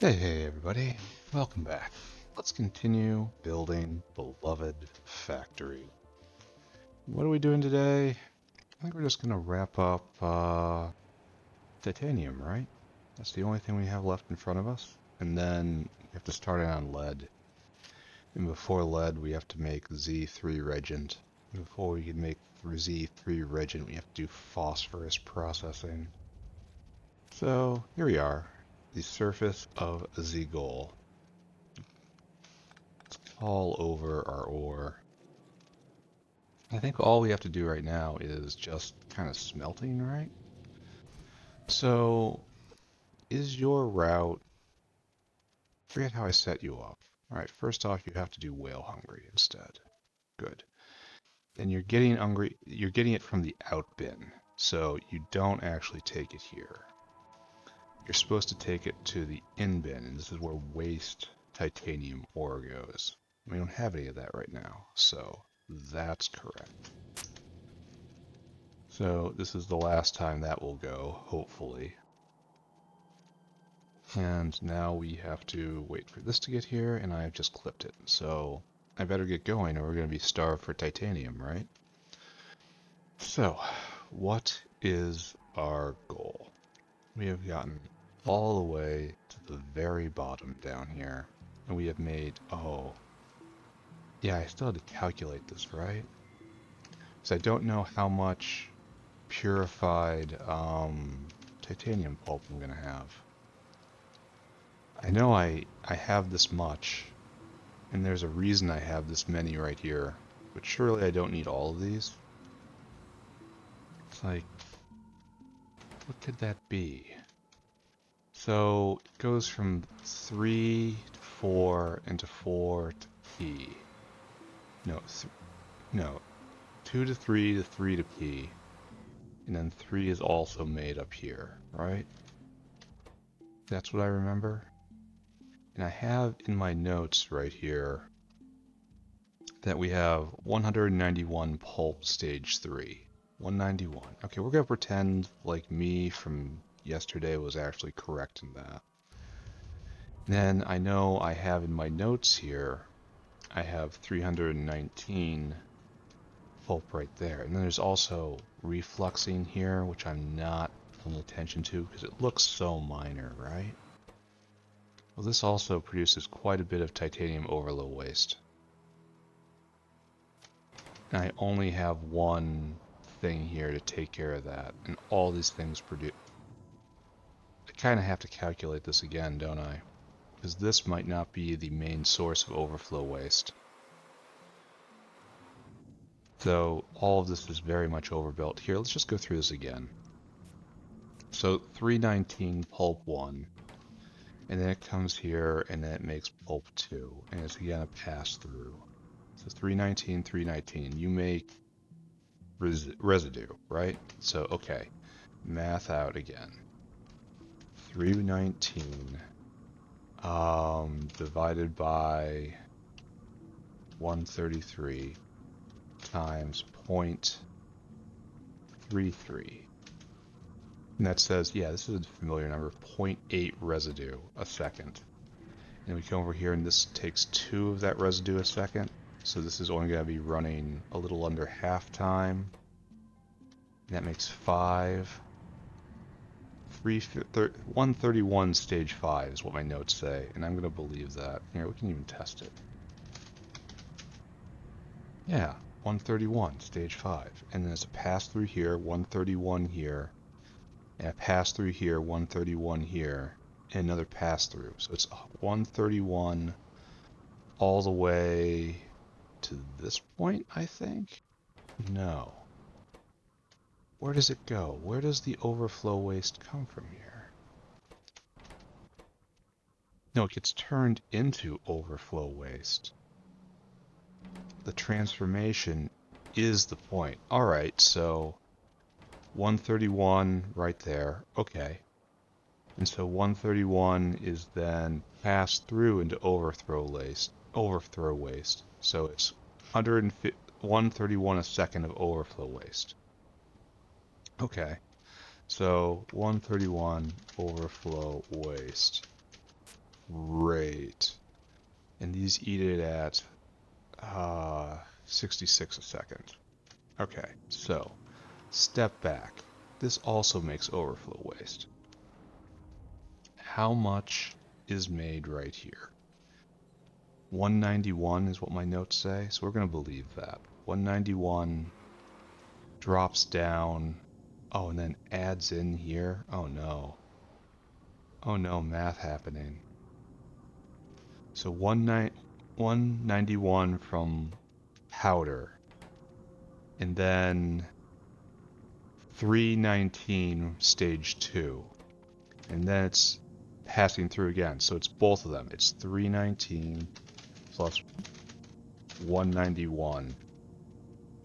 Hey everybody, welcome back. Let's continue building beloved factory. What are we doing today? I think we're just gonna wrap up titanium, right? That's the only thing we have left in front of us. And then we have to start it on lead. And before lead, we have to make Z3 regent. And before we can make Z3 regent, we have to do phosphorus processing. So here we are, the surface of Z-Goal. All over our ore. I think all we have to do right now is just kind of smelting, right? So, is your route... Forget how I set you up. Alright, first off, you have to do whale hungry instead. Good. And you're getting it from the out bin, so you don't actually take it here. You're supposed to take it to the in bin, and this is where waste titanium ore goes. We don't have any of that right now, so that's correct. So this is the last time that will go, hopefully. And now we have to wait for this to get here, and I've just clipped it. So I better get going or we're going to be starved for titanium, right? So, what is our goal? We have gotten all the way to the very bottom down here, and we have made, oh, yeah, I still had to calculate this, right? Because I don't know how much purified titanium pulp I'm going to have. I know I have this much, and there's a reason I have this many right here, but surely I don't need all of these. It's like, what could that be? So it goes from 3 to 4 into 4 to P. No, no, 2 to 3 to 3 to P. And then 3 is also made up here, right? That's what I remember. And I have in my notes right here that we have 191 pulp stage 3. 191. Okay, we're gonna pretend like me from yesterday was actually correct in that. Then I know I have in my notes here, I have 319 pulp right there. And then there's also refluxing here, which I'm not paying attention to because it looks so minor, right? Well, this also produces quite a bit of titanium overload waste. And I only have one thing here to take care of that, and all these things produce... I kind of have to calculate this again, don't I? Because this might not be the main source of overflow waste. So all of this is very much overbuilt. Here, let's just go through this again. So 319 pulp 1, and then it comes here, and then it makes pulp 2, and it's again a pass through. So 319, 319, you make residue, right? So, okay, math out again. 319 divided by 133 times 0.33. And that says, yeah, this is a familiar number, 0.8 residue a second. And we come over here and this takes 2 of that residue a second. So this is only going to be running a little under half time. And that makes 5. 131 stage 5 is what my notes say, and I'm going to believe that. Here, we can even test it. Yeah, 131 stage 5. And then there's a pass through here, 131 here, and a pass through here, 131 here, and another pass through. So it's 131 all the way to this point, I think? No. Where does it go? Where does the overflow waste come from here? No, it gets turned into overflow waste. The transformation is the point. Alright, so 131 right there. Okay. And so 131 is then passed through into overthrow waste. So it's 131 a second of overflow waste. Okay. So 131 overflow waste. Great. And these eat it at 66 a second. Okay, so step back. This also makes overflow waste. How much is made right here? 191 is what my notes say, so we're going to believe that. 191 drops down. Oh, and then adds in here. Oh no. Oh no, math happening. So 191 from powder, and then 319 stage 2, and then it's passing through again. So it's both of them. It's 319 plus 191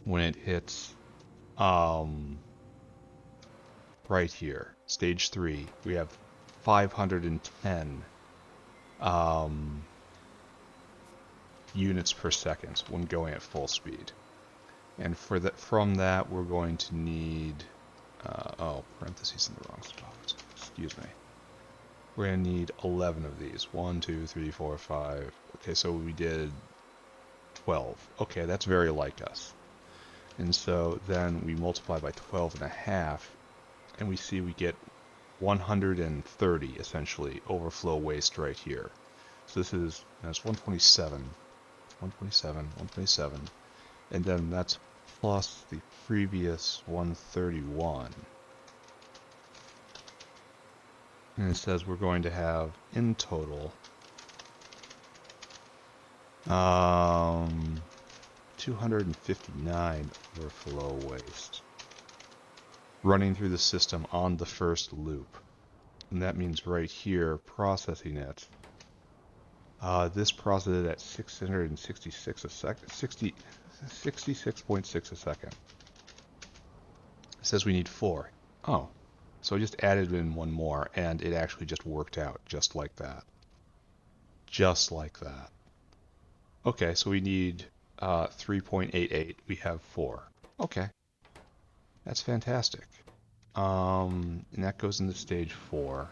when it hits right here, stage 3. We have 510 units per second when going at full speed. And for that, from that, we're going to need, parentheses in the wrong spot. Excuse me. We're going to need 11 of these. 1, 2, 3, 4, 5. Okay, so we did 12. Okay, that's very like us. And so then we multiply by 12 and a half, and we see we get 130, essentially, overflow waste right here. So that's 127, 127, 127. And then that's plus the previous 131. And it says we're going to have, in total, 259 overflow waste running through the system on the first loop. And that means right here, processing it. This processed it at 666 a second, 66.6 a second. It says we need 4. Oh, so I just added in one more, and it actually just worked out just like that. Just like that. Okay, so we need 3.88. We have 4. Okay, that's fantastic. And that goes into stage 4.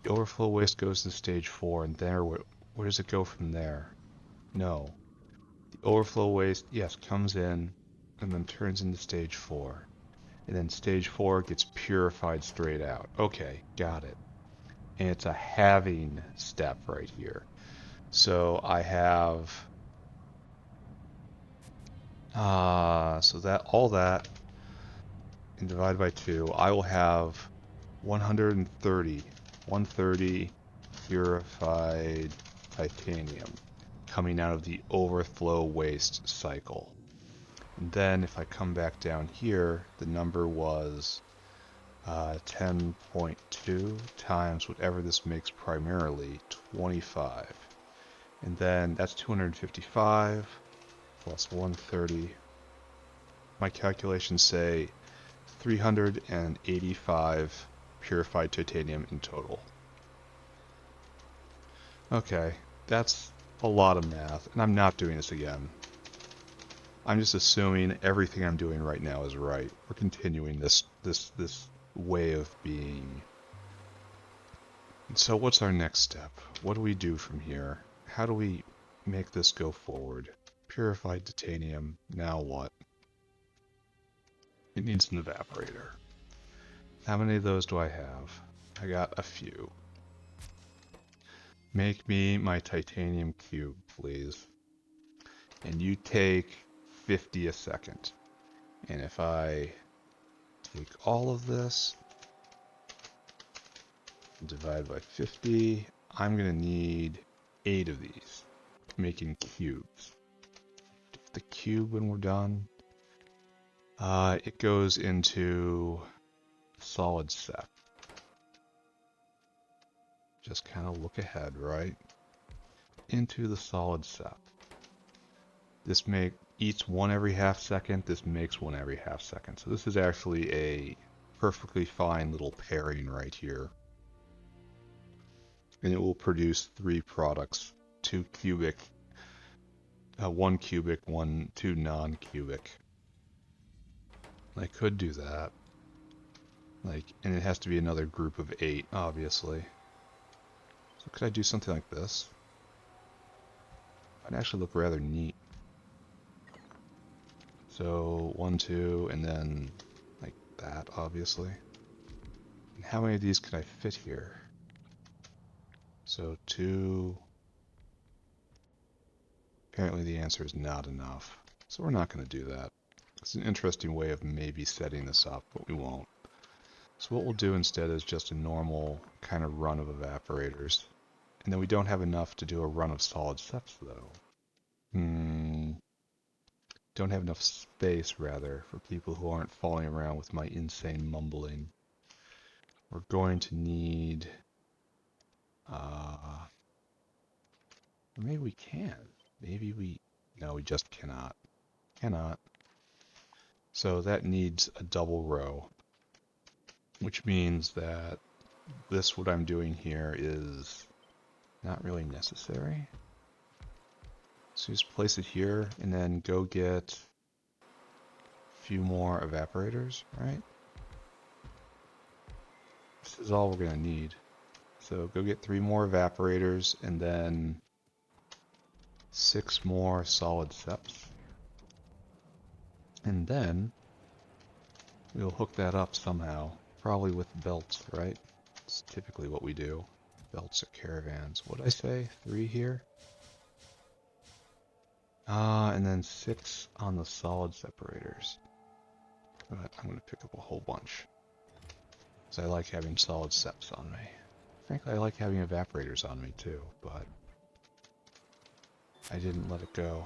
The overflow waste goes to stage 4, and there, where does it go from there? No. The overflow waste, yes, comes in and then turns into stage 4. And then stage 4 gets purified straight out. Okay, got it. And it's a halving step right here. So I have, so that, all that, and divide by 2, I will have 130 purified titanium coming out of the overflow waste cycle. And then if I come back down here, the number was 10.2 times whatever this makes primarily, 25. And then that's 255 plus 130. My calculations say 385 purified titanium in total. Okay, that's a lot of math, and I'm not doing this again. I'm just assuming everything I'm doing right now is right. We're continuing this way of being. And so what's our next step? What do we do from here? How do we make this go forward? Purified titanium, now what? It needs an evaporator. How many of those do I have? I got a few. Make me my titanium cube, please. And you take 50 a second. And if I take all of this, divide by 50, I'm going to need 8 of these, making cubes. The cube, when we're done, it goes into solid set. Just kind of look ahead, right? Into the solid set. This eats one every half second, this makes one every half second. So this is actually a perfectly fine little pairing right here. And it will produce 3 products, 2 cubic, 1 cubic, 2 non-cubic. I could do that. Like, and it has to be another group of 8, obviously. So could I do something like this? It'd actually look rather neat. So 1, 2, and then like that, obviously. And how many of these can I fit here? So 2. Apparently the answer is not enough. So we're not going to do that. It's an interesting way of maybe setting this up, but we won't. So what we'll do instead is just a normal kind of run of evaporators. And then we don't have enough to do a run of solid steps, though. Don't have enough space, rather, for people who aren't following around with my insane mumbling. We're going to need... or maybe we can. Maybe we... No, we just cannot. Cannot. So that needs a double row, which means that this, what I'm doing here, is not really necessary. So just place it here and then go get a few more evaporators, right? This is all we're going to need. So go get 3 more evaporators and then 6 more solid seps. And then we'll hook that up somehow, probably with belts, right? It's typically what we do. Belts or caravans. What'd I say? 3 here? And then 6 on the solid separators. But I'm going to pick up a whole bunch. Because I like having solid seps on me. Frankly, I like having evaporators on me too, but I didn't let it go.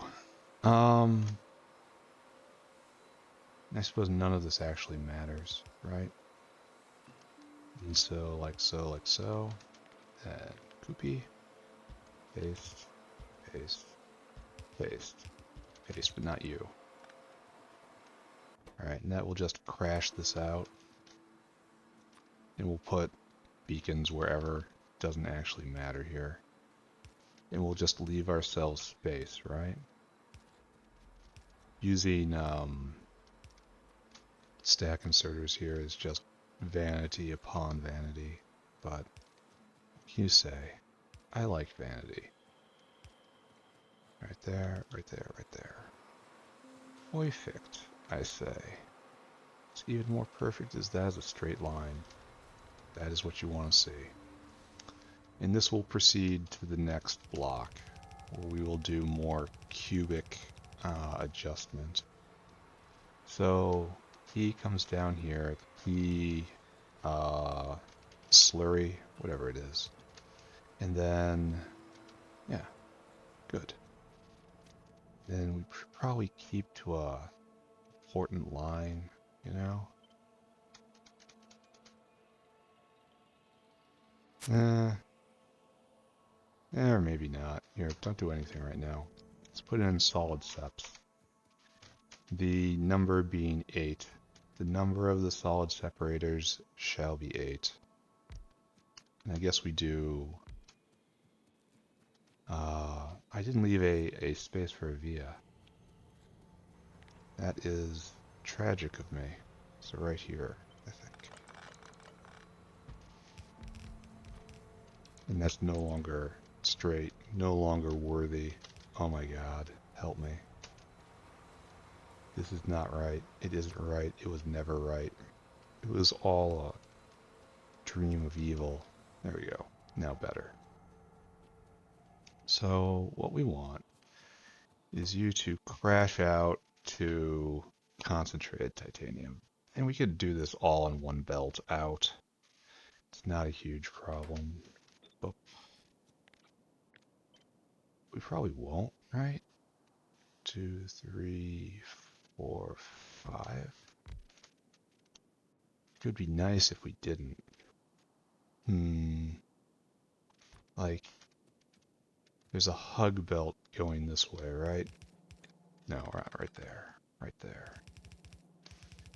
I suppose none of this actually matters, right? And so, like so, like so. Copy, paste, paste, paste, paste, but not you. Alright, and that will just crash this out. And we'll put beacons wherever. Doesn't actually matter here. And we'll just leave ourselves space, right? Using stack inserters here is just vanity upon vanity, but you say, I like vanity. Right there, right there, right there. Perfect, I say. It's even more perfect as that is a straight line. That is what you want to see. And this will proceed to the next block, where we will do more cubic adjustment. So he comes down here, he slurry, whatever it is. And then, yeah, good. Then we probably keep to a important line, you know? Or maybe not. Here, don't do anything right now. Let's put in solid seps. The number being 8. The number of the solid separators shall be 8. And I guess we do... I didn't leave a space for a via. That is tragic of me. So right here, I think. And that's no longer straight, no longer worthy. Oh my god, help me. This is not right. It isn't right. It was never right. It was all a dream of evil. There we go. Now better. So what we want is you to crash out to concentrated titanium. And we could do this all in one belt out. It's not a huge problem. But we probably won't, right? 2, 3, 4, 5. It would be nice if we didn't. Like, there's a hug belt going this way, right? No, right there. Right there.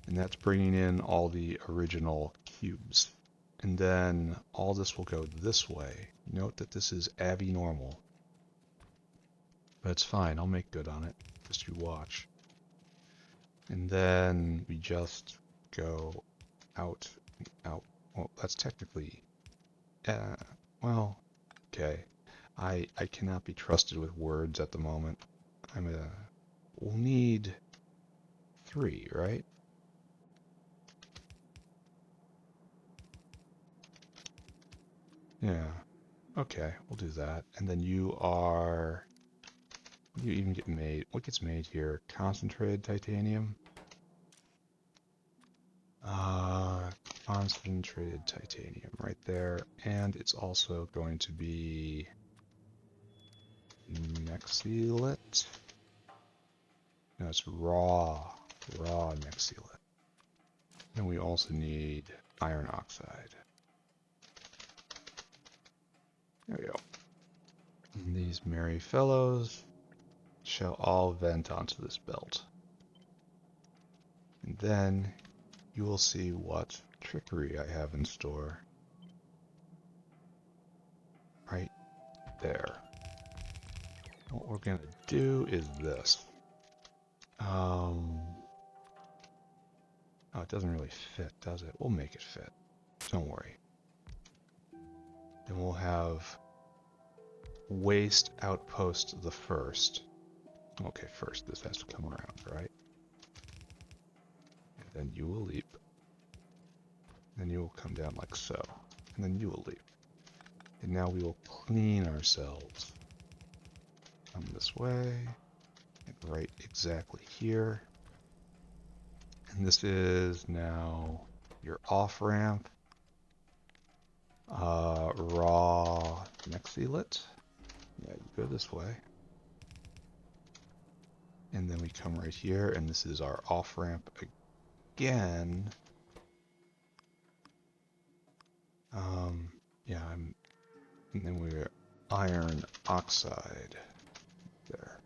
And that's bringing in all the original cubes. And then all this will go this way. Note that this is Abby normal. But it's fine, I'll make good on it. Just you watch. And then we just go out out. Well, that's technically, well, okay. I cannot be trusted with words at the moment. We'll need 3, right? Yeah. Okay, we'll do that. And then you even get made. What gets made here? Concentrated titanium. Uh, Concentrated titanium right there. And it's also going to be Nexilit. No, it's raw Nexilit. And we also need iron oxide. There we go. And these merry fellows shall all vent onto this belt. And then you will see what trickery I have in store. Right there. What we're going to do is this. Oh, it doesn't really fit, does it? We'll make it fit. Don't worry. Then we'll have waste outpost the first. Okay, first this has to come around, right? And then you will leap. Then you will come down like so. And then you will leap. And now we will clean ourselves. Come this way. And right exactly here. And this is now your off-ramp. Raw Nexilit. Yeah, you go this way. And then we come right here, and this is our off-ramp again. Yeah, and then we're iron oxide there.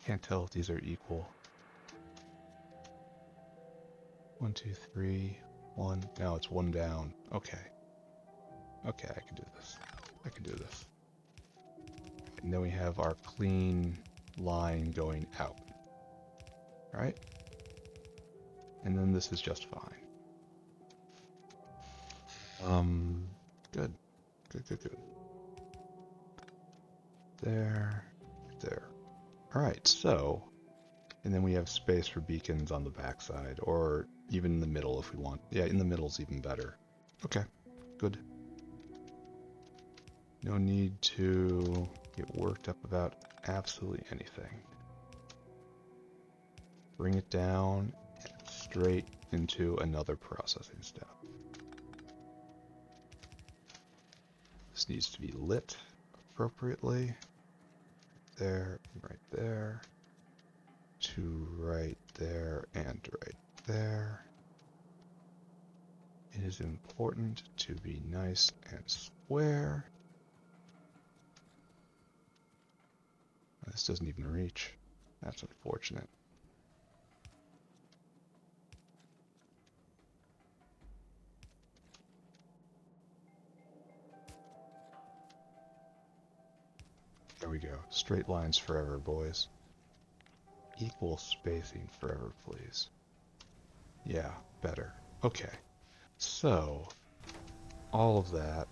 Can't tell if these are equal. 1, 2, 3, 1. No, it's 1 down. Okay. Okay, I can do this. I can do this. And then we have our clean line going out. Right? And then this is just fine. Good. Good. There. Alright, so, and then we have space for beacons on the backside, or even in the middle if we want. Yeah, in the middle's even better. Okay, good. No need to get worked up about absolutely anything. Bring it down straight into another processing step. This needs to be lit appropriately. There, right there. To right there and right there. It is important to be nice and square. This doesn't even reach. That's unfortunate. There we go. Straight lines forever, boys. Equal spacing forever, please. Yeah, better. Okay. So, all of that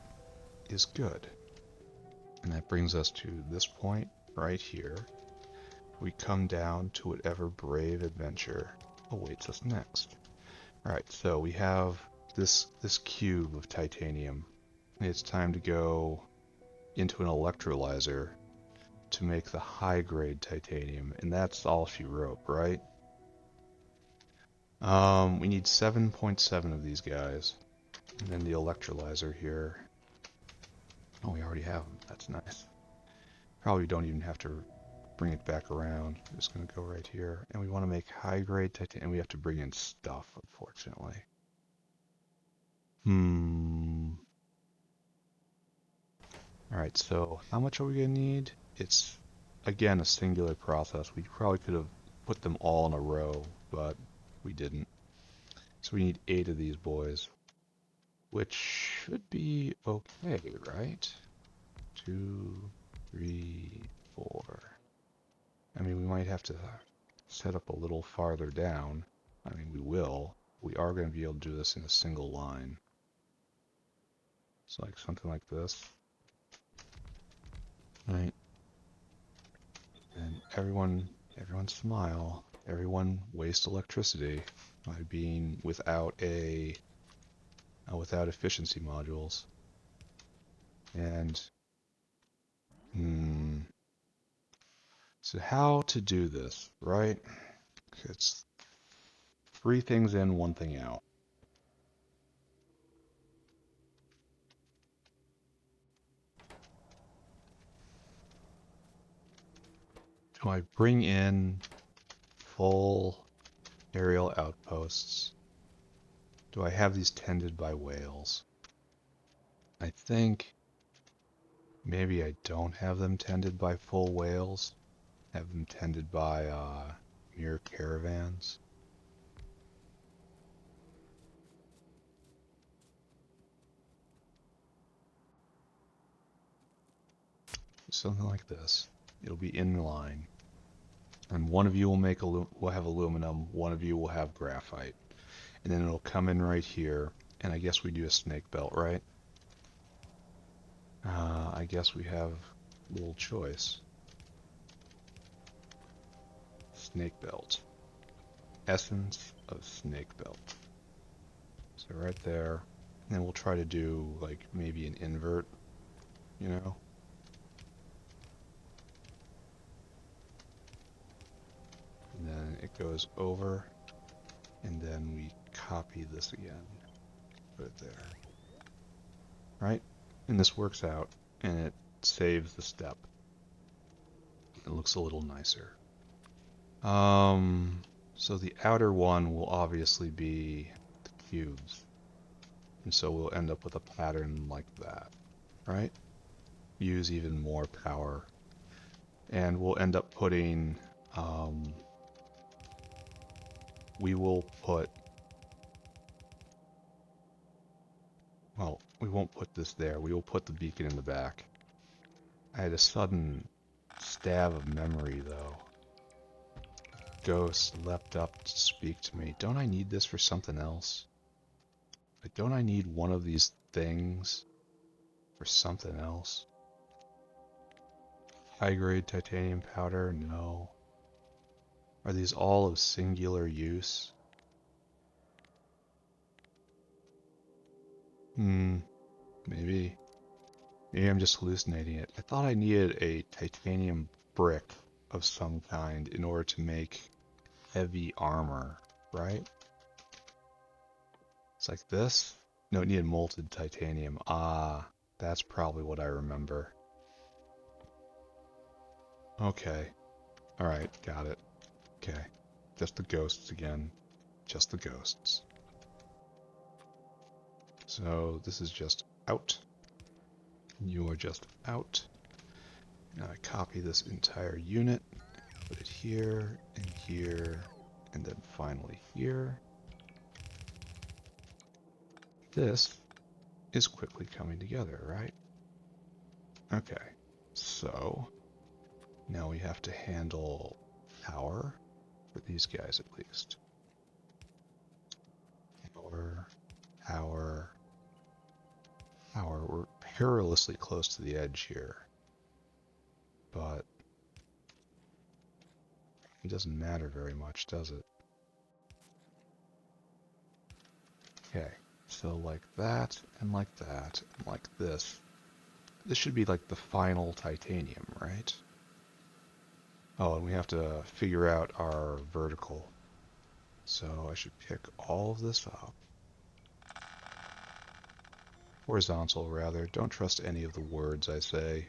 is good. And that brings us to this point right here. We come down to whatever brave adventure awaits us next. Alright, so we have this cube of titanium. It's time to go into an electrolyzer to make the high-grade titanium, and that's all she wrote, right? We need 7.7 of these guys. And then the electrolyzer here. Oh, we already have them. That's nice. Probably don't even have to bring it back around. I'm just going to go right here. And we want to make high-grade titanium, and we have to bring in stuff, unfortunately. Alright, so how much are we going to need? It's, again, a singular process. We probably could have put them all in a row, but we didn't. So we need 8 of these boys, which should be okay, right? 2, 3, 4. I mean, we might have to set up a little farther down. I mean, we will. We are going to be able to do this in a single line. It's like something like this. Right? And everyone smile. Everyone waste electricity by being without without efficiency modules. And so how to do this, right? It's 3 things in, 1 thing out. Do I bring in full aerial outposts? Do I have these tended by whales? I think maybe I don't have them tended by full whales. Have them tended by mere caravans. Something like this. It'll be in line. And one of you will have aluminum, one of you will have graphite. And then it'll come in right here, and I guess we do a snake belt, right? I guess we have a little choice. Snake belt. Essence of snake belt. So right there. And then we'll try to do like maybe an invert, you know? And then it goes over, and then we copy this again. Put it there. Right? And this works out, and it saves the step. It looks a little nicer. So the outer one will obviously be the cubes. And so we'll end up with a pattern like that, right? Use even more power. And we'll end up putting, we will put, well, we won't put this there. We will put the beacon in the back. I had a sudden stab of memory, though. Ghost leapt up to speak to me. Don't I need this for something else? Like, don't I need one of these things for something else? High-grade titanium powder? No. Are these all of singular use? Maybe. Maybe I'm just hallucinating it. I thought I needed a titanium brick of some kind in order to make heavy armor, right? It's like this? No, it needed molten titanium. Ah, that's probably what I remember. Okay. Alright, got it. Okay. Just the ghosts again. Just the ghosts. So this is just out. You are just out. Now I copy this entire unit, put it here, and then finally here. This is quickly coming together, right? Okay, so now we have to handle power for these guys at least. Power, power, power. We're perilously close to the edge here, but it doesn't matter very much, does it? Okay, so like that, and like that, and like this. This should be like the final titanium, right? Oh, and we have to figure out our vertical. So I should pick all of this up. Horizontal, rather. Don't trust any of the words I say.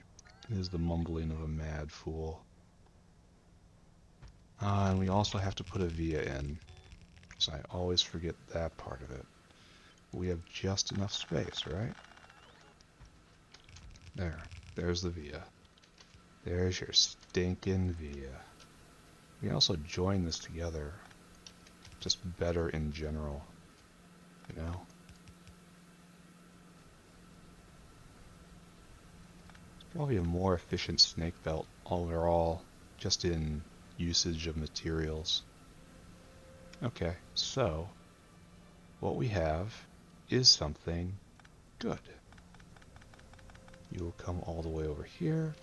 It is the mumbling of a mad fool. And we also have to put a via in. So I always forget that part of it. We have just enough space, right? There. There's the via. There's your stinking via. We can also join this together. Just better in general. You know? It's probably a more efficient snake belt overall, just in usage of materials. Okay, so what we have is something good. You will come all the way over here,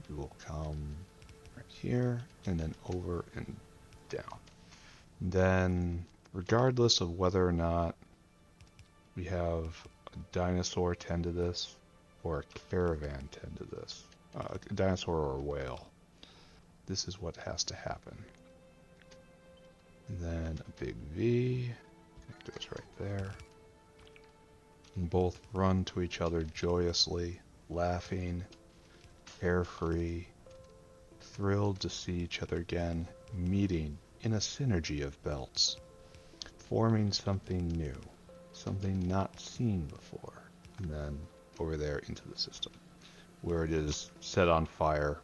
you will come right here, and then over and down. And then, regardless of whether or not we have a dinosaur tend to this, or a caravan tend to this, a dinosaur or a whale, this is what has to happen. And then a big V, it goes right there. And both run to each other joyously, laughing, carefree, thrilled to see each other again, meeting in a synergy of belts, forming something new, something not seen before, and then over there into the system, where it is set on fire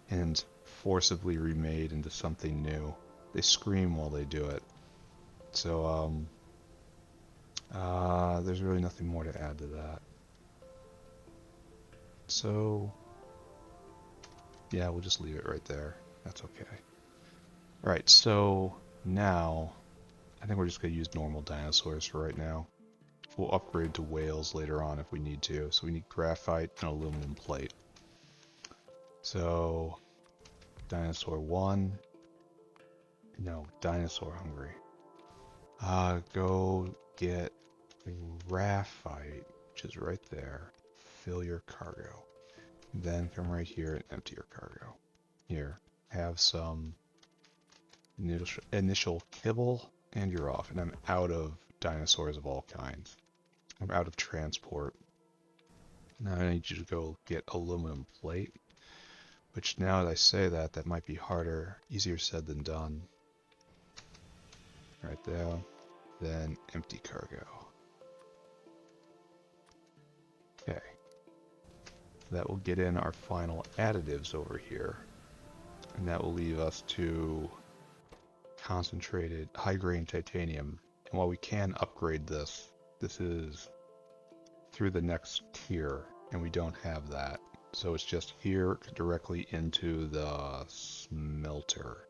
and forcibly remade into something new. They scream while they do it. So, there's really nothing more to add to that. So, yeah, we'll just leave it right there. That's okay. Alright, so now, I think we're just going to use normal dinosaurs for right now. We'll upgrade to whales later on if we need to. So we need graphite and aluminum plate. So, dinosaur 1. No, dinosaur hungry. Go get graphite, which is right there. Fill your cargo. Then come right here and empty your cargo. Here, have some initial kibble, and you're off. And I'm out of dinosaurs of all kinds. I'm out of transport. Now I need you to go get aluminum plate, which now that I say that, that might be harder, easier said than done. Right there, then empty cargo. Okay. That will get in our final additives over here. And that will leave us to concentrated high-grain titanium. And while we can upgrade this, this is through the next tier, and we don't have that. So it's just here directly into the smelter.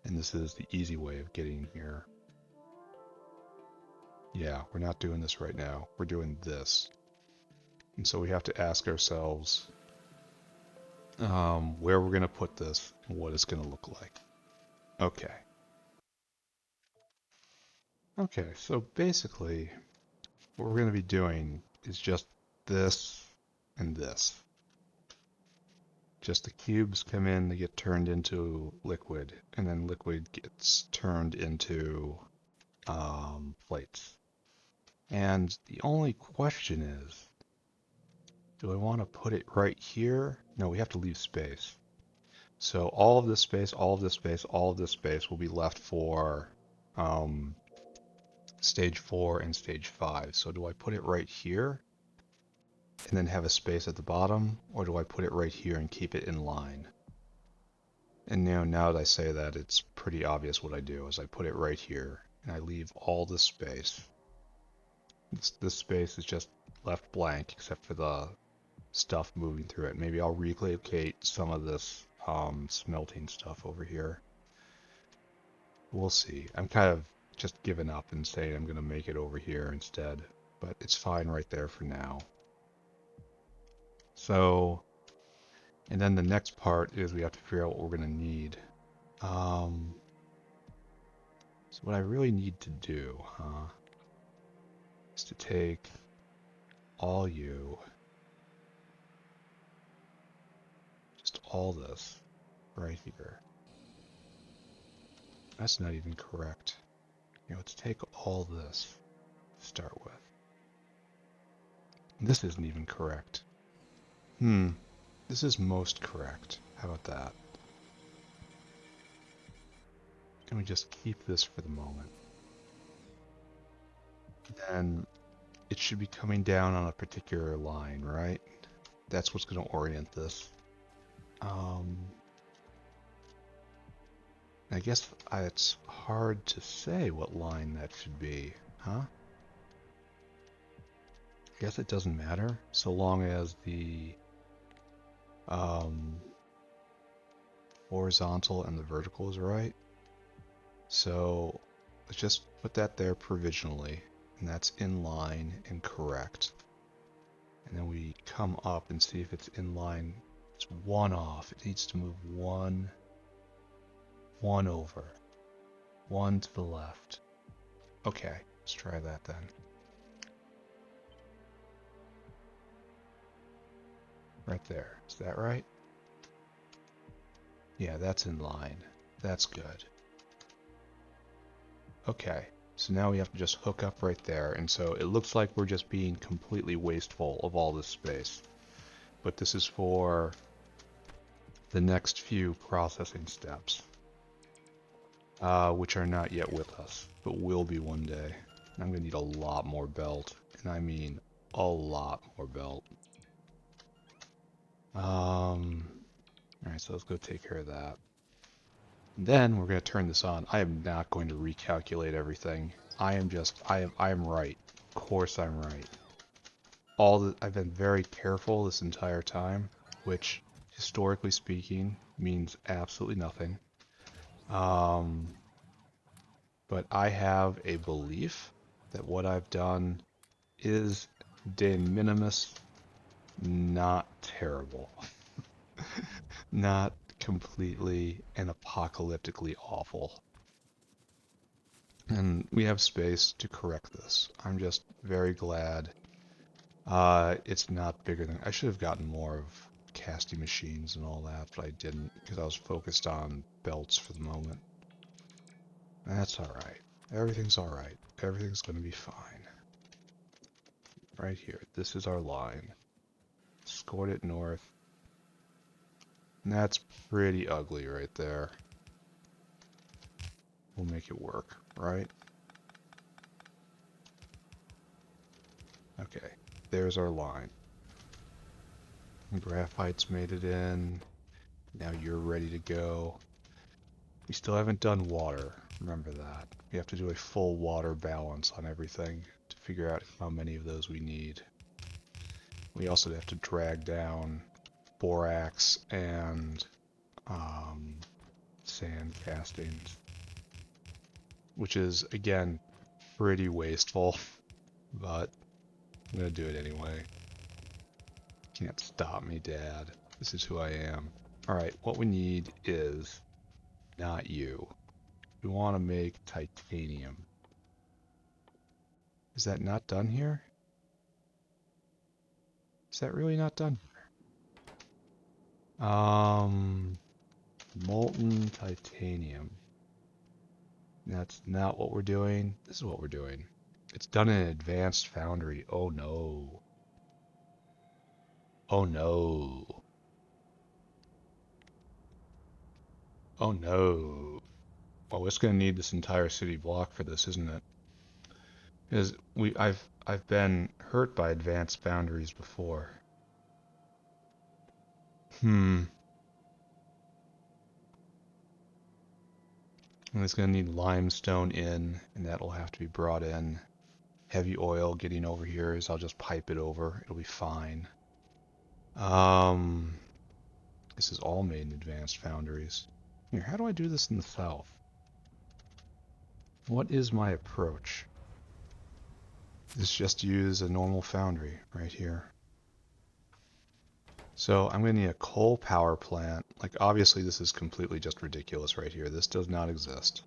And this is the easy way of getting here. Yeah, we're not doing this right now. We're doing this. And so we have to ask ourselves where we're going to put this and what it's going to look like. Okay. Okay, so basically what we're going to be doing is just this and this. Just the cubes come in, they get turned into liquid, and then liquid gets turned into plates. And the only question is, do I want to put it right here? No, we have to leave space. So all of this space, all of this space, all of this space will be left for stage 4 and stage 5. So do I put it right here and then have a space at the bottom, or do I put it right here and keep it in line? And now that I say that, it's pretty obvious what I do is I put it right here and I leave all this space. This space is just left blank except for the stuff moving through it. Maybe I'll relocate some of this smelting stuff over here. We'll see. I'm kind of just giving up and saying I'm going to make it over here instead, but it's fine right there for now. So, and then the next part is we have to figure out what we're going to need. So what I really need to do, is to take all you, just all this right here. That's not even correct. Let's take all this to start with. This isn't even correct. This is most correct. How about that? And we just keep this for the moment. Then it should be coming down on a particular line, right? That's what's going to orient this. I guess it's hard to say what line that should be, huh? I guess it doesn't matter, so long as the horizontal and the vertical is right. So let's just put that there provisionally, and that's in line and correct. And then we come up and see if it's in line. It's one off. It needs to move one over, one to the left. Okay, let's try that then. Right there. Is that right? Yeah, that's in line. That's good. Okay, so now we have to just hook up right there, and so it looks like we're just being completely wasteful of all this space. But this is for the next few processing steps, which are not yet with us, but will be one day. And I'm going to need a lot more belt, and I mean a lot more belt. Alright, so let's go take care of that. Then we're going to turn this on. I am not going to recalculate everything. I am right. Of course I'm right. I've been very careful this entire time, which historically speaking means absolutely nothing. But I have a belief that what I've done is de minimis, not terrible. Not completely and apocalyptically awful. And we have space to correct this. I'm just very glad it's not bigger than... I should have gotten more of casting machines and all that, but I didn't because I was focused on belts for the moment. That's alright. Everything's alright. Everything's going to be fine. Right here. This is our line. Scored it north. And that's pretty ugly right there. We'll make it work, right? Okay, there's our line. Graphite's made it in. Now you're ready to go. We still haven't done water. Remember that. We have to do a full water balance on everything to figure out how many of those we need. We also have to drag down borax and sand castings, which is, again, pretty wasteful, but I'm going to do it anyway. Can't stop me, Dad. This is who I am. Alright, what we need is not you. We want to make titanium. Is that not done here? Is that really not done here? Molten titanium. That's not what we're doing. This is what we're doing. It's done in an advanced foundry. Oh no. Oh no. Oh no. Well, it's gonna need this entire city block for this, isn't it? Because I've been hurt by advanced foundries before. And it's gonna need limestone in, and that'll have to be brought in. Heavy oil getting over here is I'll just pipe it over. It'll be fine. This is all made in advanced foundries. Here, how do I do this in the south? What is my approach? Let's just use a normal foundry right here. So I'm going to need a coal power plant. Like, obviously this is completely just ridiculous right here. This does not exist.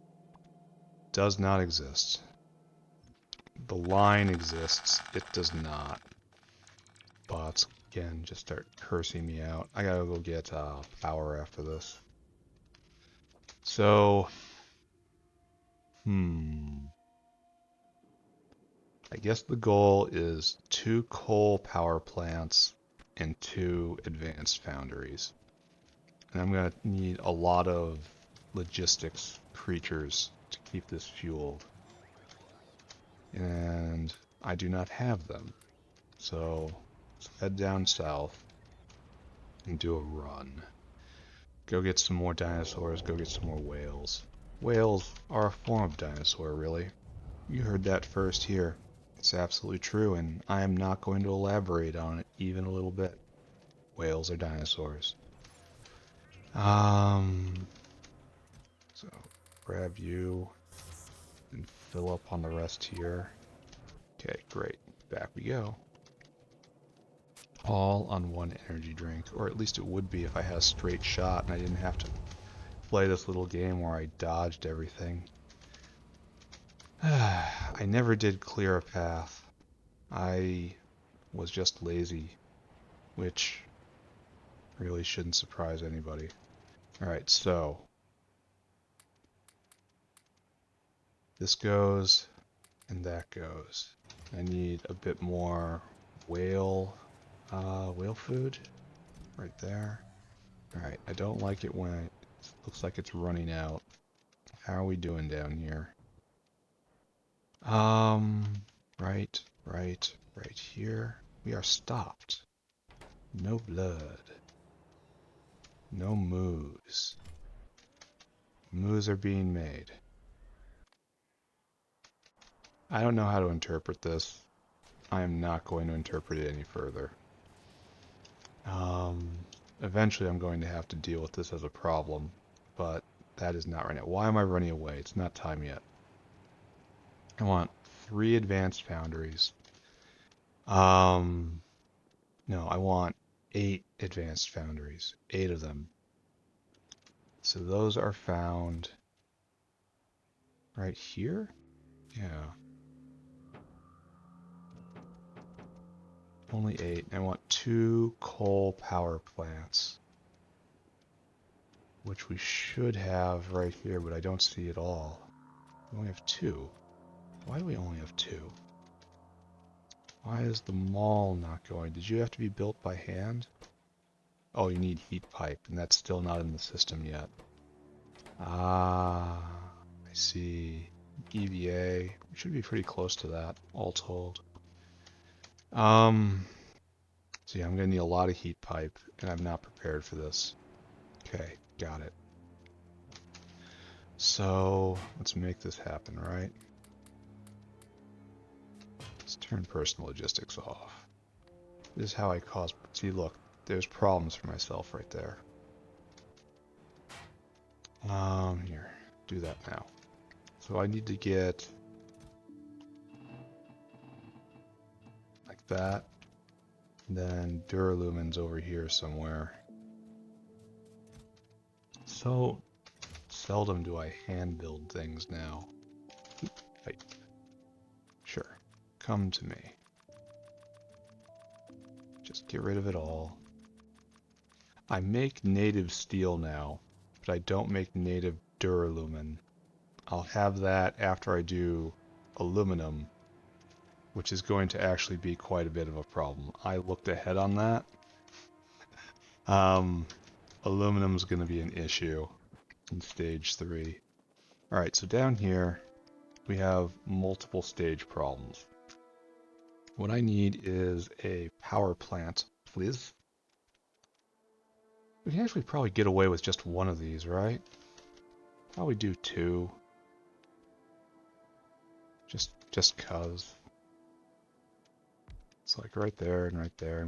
Does not exist. The line exists. It does not. Bots, again, just start cursing me out. I gotta go get power after this. So, I guess the goal is 2 coal power plants and 2 advanced foundries. And I'm going to need a lot of logistics creatures to keep this fueled. And I do not have them. So let's head down south and do a run. Go get some more dinosaurs, go get some more whales. Whales are a form of dinosaur, really. You heard that first here. It's absolutely true, and I am not going to elaborate on it even a little bit. Whales are dinosaurs. So grab you and fill up on the rest here. Okay, great. Back we go. All on one energy drink, or at least it would be if I had a straight shot and I didn't have to play this little game where I dodged everything. I never did clear a path. I was just lazy, which really shouldn't surprise anybody. Alright, so this goes and that goes. I need a bit more whale food right there. Alright, I don't like it when it looks like it's running out. How are we doing down here? Right here. We are stopped. No blood. No moves. Moves are being made. I don't know how to interpret this. I am not going to interpret it any further. Eventually I'm going to have to deal with this as a problem, but that is not right now. Why am I running away? It's not time yet. I want 3 advanced foundries. No, I want 8 advanced foundries. 8 of them. So those are found right here? Yeah. Only 8. I want 2 coal power plants, which we should have right here, but I don't see it all. We only have 2. Why do we only have 2? Why is the mall not going? Did you have to be built by hand? Oh, you need heat pipe, and that's still not in the system yet. Ah, I see. EVA. We should be pretty close to that, all told. So yeah, I'm gonna need a lot of heat pipe, and I'm not prepared for this. Okay, got it. So let's make this happen, right? Let's turn personal logistics off. This is how I cause. See, look, there's problems for myself right there. Here, do that now. So I need to get like that. Then Duralumin's over here somewhere. So seldom do I hand build things now. Right. Sure. Come to me. Just get rid of it all. I make native steel now, but I don't make native Duralumin. I'll have that after I do aluminum, which is going to actually be quite a bit of a problem. I looked ahead on that. Aluminum is going to be an issue in stage 3. Alright, so down here we have multiple stage problems. What I need is a power plant, please. We can actually probably get away with just one of these, right? Probably do 2. Just cause. It's like right there, and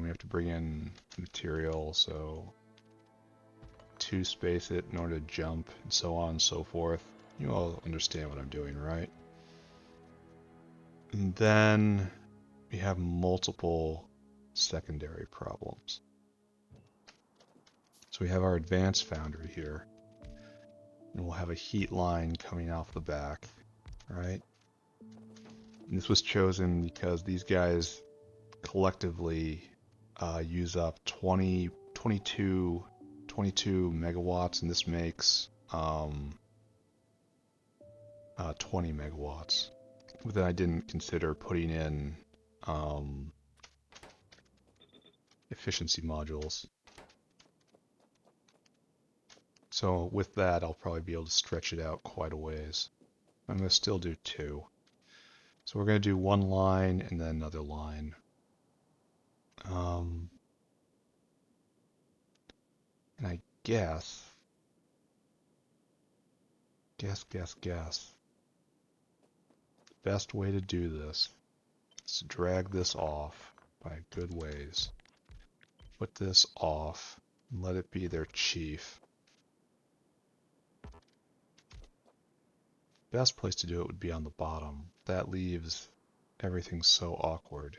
we have to bring in material, so 2 space it in order to jump, and so on and so forth. You all understand what I'm doing, right? And then we have multiple secondary problems. So we have our advanced foundry here, and we'll have a heat line coming off the back, right? And this was chosen because these guys collectively use up 22 megawatts, and this makes 20 megawatts. But then I didn't consider putting in efficiency modules. So with that, I'll probably be able to stretch it out quite a ways. I'm going to still do 2. So we're going to do 1 line and then another line. And I guess. The best way to do this is to drag this off by a good ways. Put this off and let it be their chief. best place to do it would be on the bottom. That leaves everything so awkward.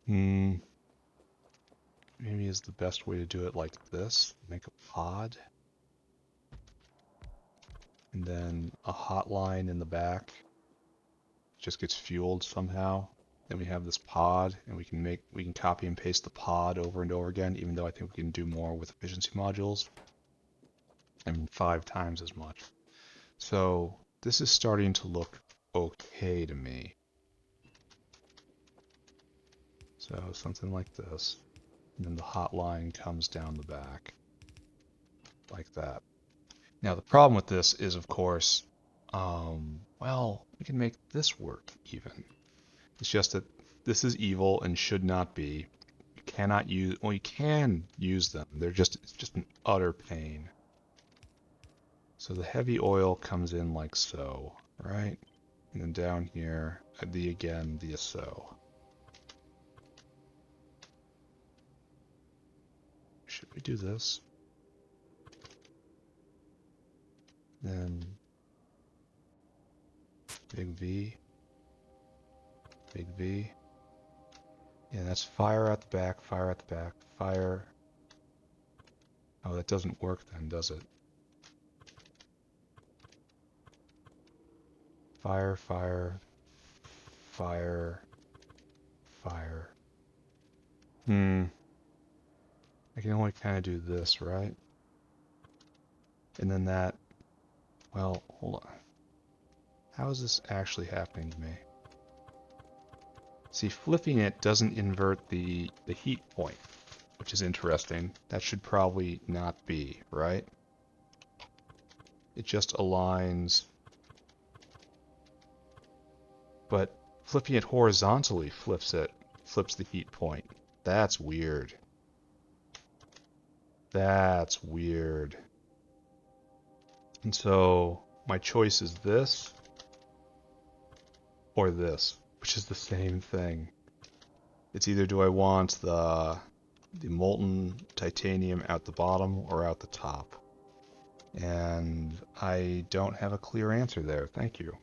Maybe is the best way to do it like this. Make a pod. And then a hot line in the back. Just gets fueled somehow. Then we have this pod, and we can copy and paste the pod over and over again, even though I think we can do more with efficiency modules. I mean, 5 times as much. So this is starting to look okay to me. So something like this. And then the hot line comes down the back. Like that. Now the problem with this is, of course, well, we can make this work even. It's just that this is evil and should not be. You cannot use, well, you can use them. It's just an utter pain. So the heavy oil comes in like so, right? And then down here, the so. Should we do this? Then big V, big V. Yeah, that's fire at the back, fire at the back, fire. Oh, that doesn't work then, does it? Fire, fire, fire, fire. I can only kind of do this, right? And then that, well, hold on. How is this actually happening to me? See, flipping it doesn't invert the heat point, which is interesting. That should probably not be, right? It just aligns. But flipping it horizontally flips the heat point. That's weird. That's weird. And so my choice is this or this, which is the same thing. It's either do I want the molten titanium out the bottom or out the top. And I don't have a clear answer there. Thank you.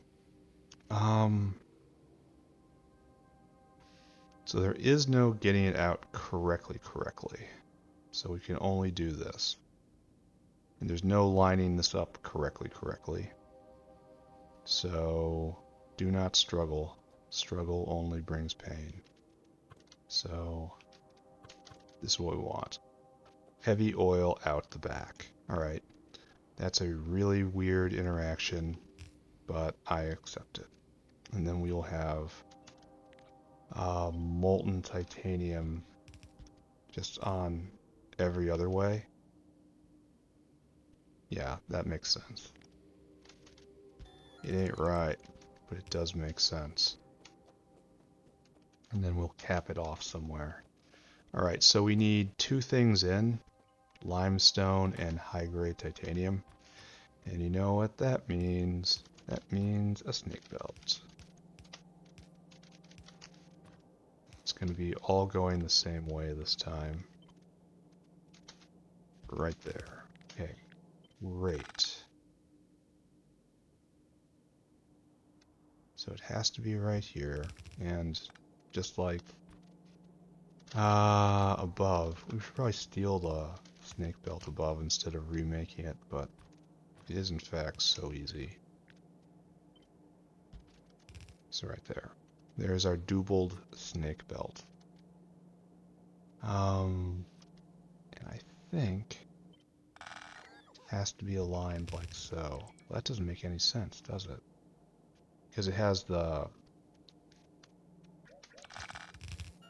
So there is no getting it out correctly. So we can only do this. And there's no lining this up correctly. So do not struggle. Struggle only brings pain. So this is what we want. Heavy oil out the back. Alright. That's a really weird interaction, but I accept it. And then we'll have molten titanium just on every other way. Yeah, that makes sense. It ain't right, but it does make sense. And then we'll cap it off somewhere. Alright, so we need 2 things in. Limestone and high-grade titanium. And you know what that means? That means a snake belt. It's going to be all going the same way this time. Right there. Okay, great. So it has to be right here, and just like above, we should probably steal the snake belt above instead of remaking it, but it is in fact so easy. So right there. There's our doubled snake belt. And I think it has to be aligned like so. Well, that doesn't make any sense, does it? Because it has the...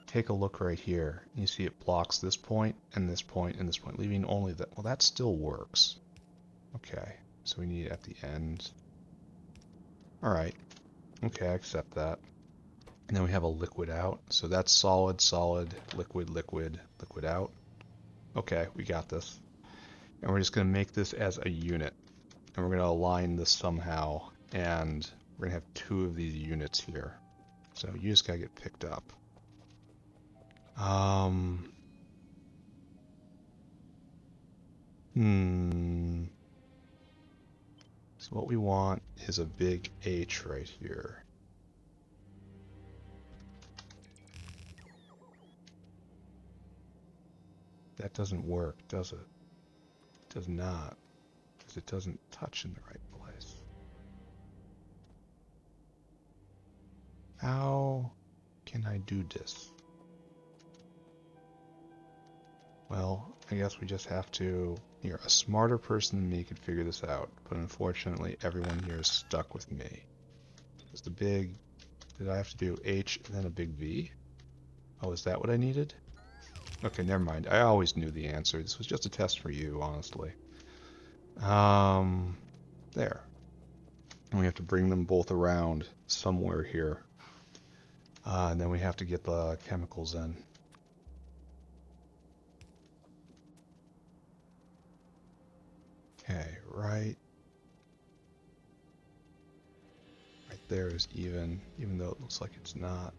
Take a look right here. You see it blocks this point, and this point, and this point, leaving only that. Well, that still works. Okay, so we need it at the end. Alright. Okay, I accept that. And then we have a liquid out. So that's solid, solid, liquid, liquid, liquid out. Okay, we got this. And we're just going to make this as a unit. And we're going to align this somehow. And we're going to have 2 of these units here. So you just got to get picked up. So what we want is a big H right here. That doesn't work, does it? It does not, because it doesn't touch in the right place. How can I do this? Well, I guess we just have to... Here, a smarter person than me could figure this out, but unfortunately everyone here is stuck with me. Is the big... Did I have to do H and then a big V? Oh, is that what I needed? Okay, never mind. I always knew the answer. This was just a test for you, honestly. There. And we have to bring them both around somewhere here. And then we have to get the chemicals in. Okay, right there is even though it looks like it's not.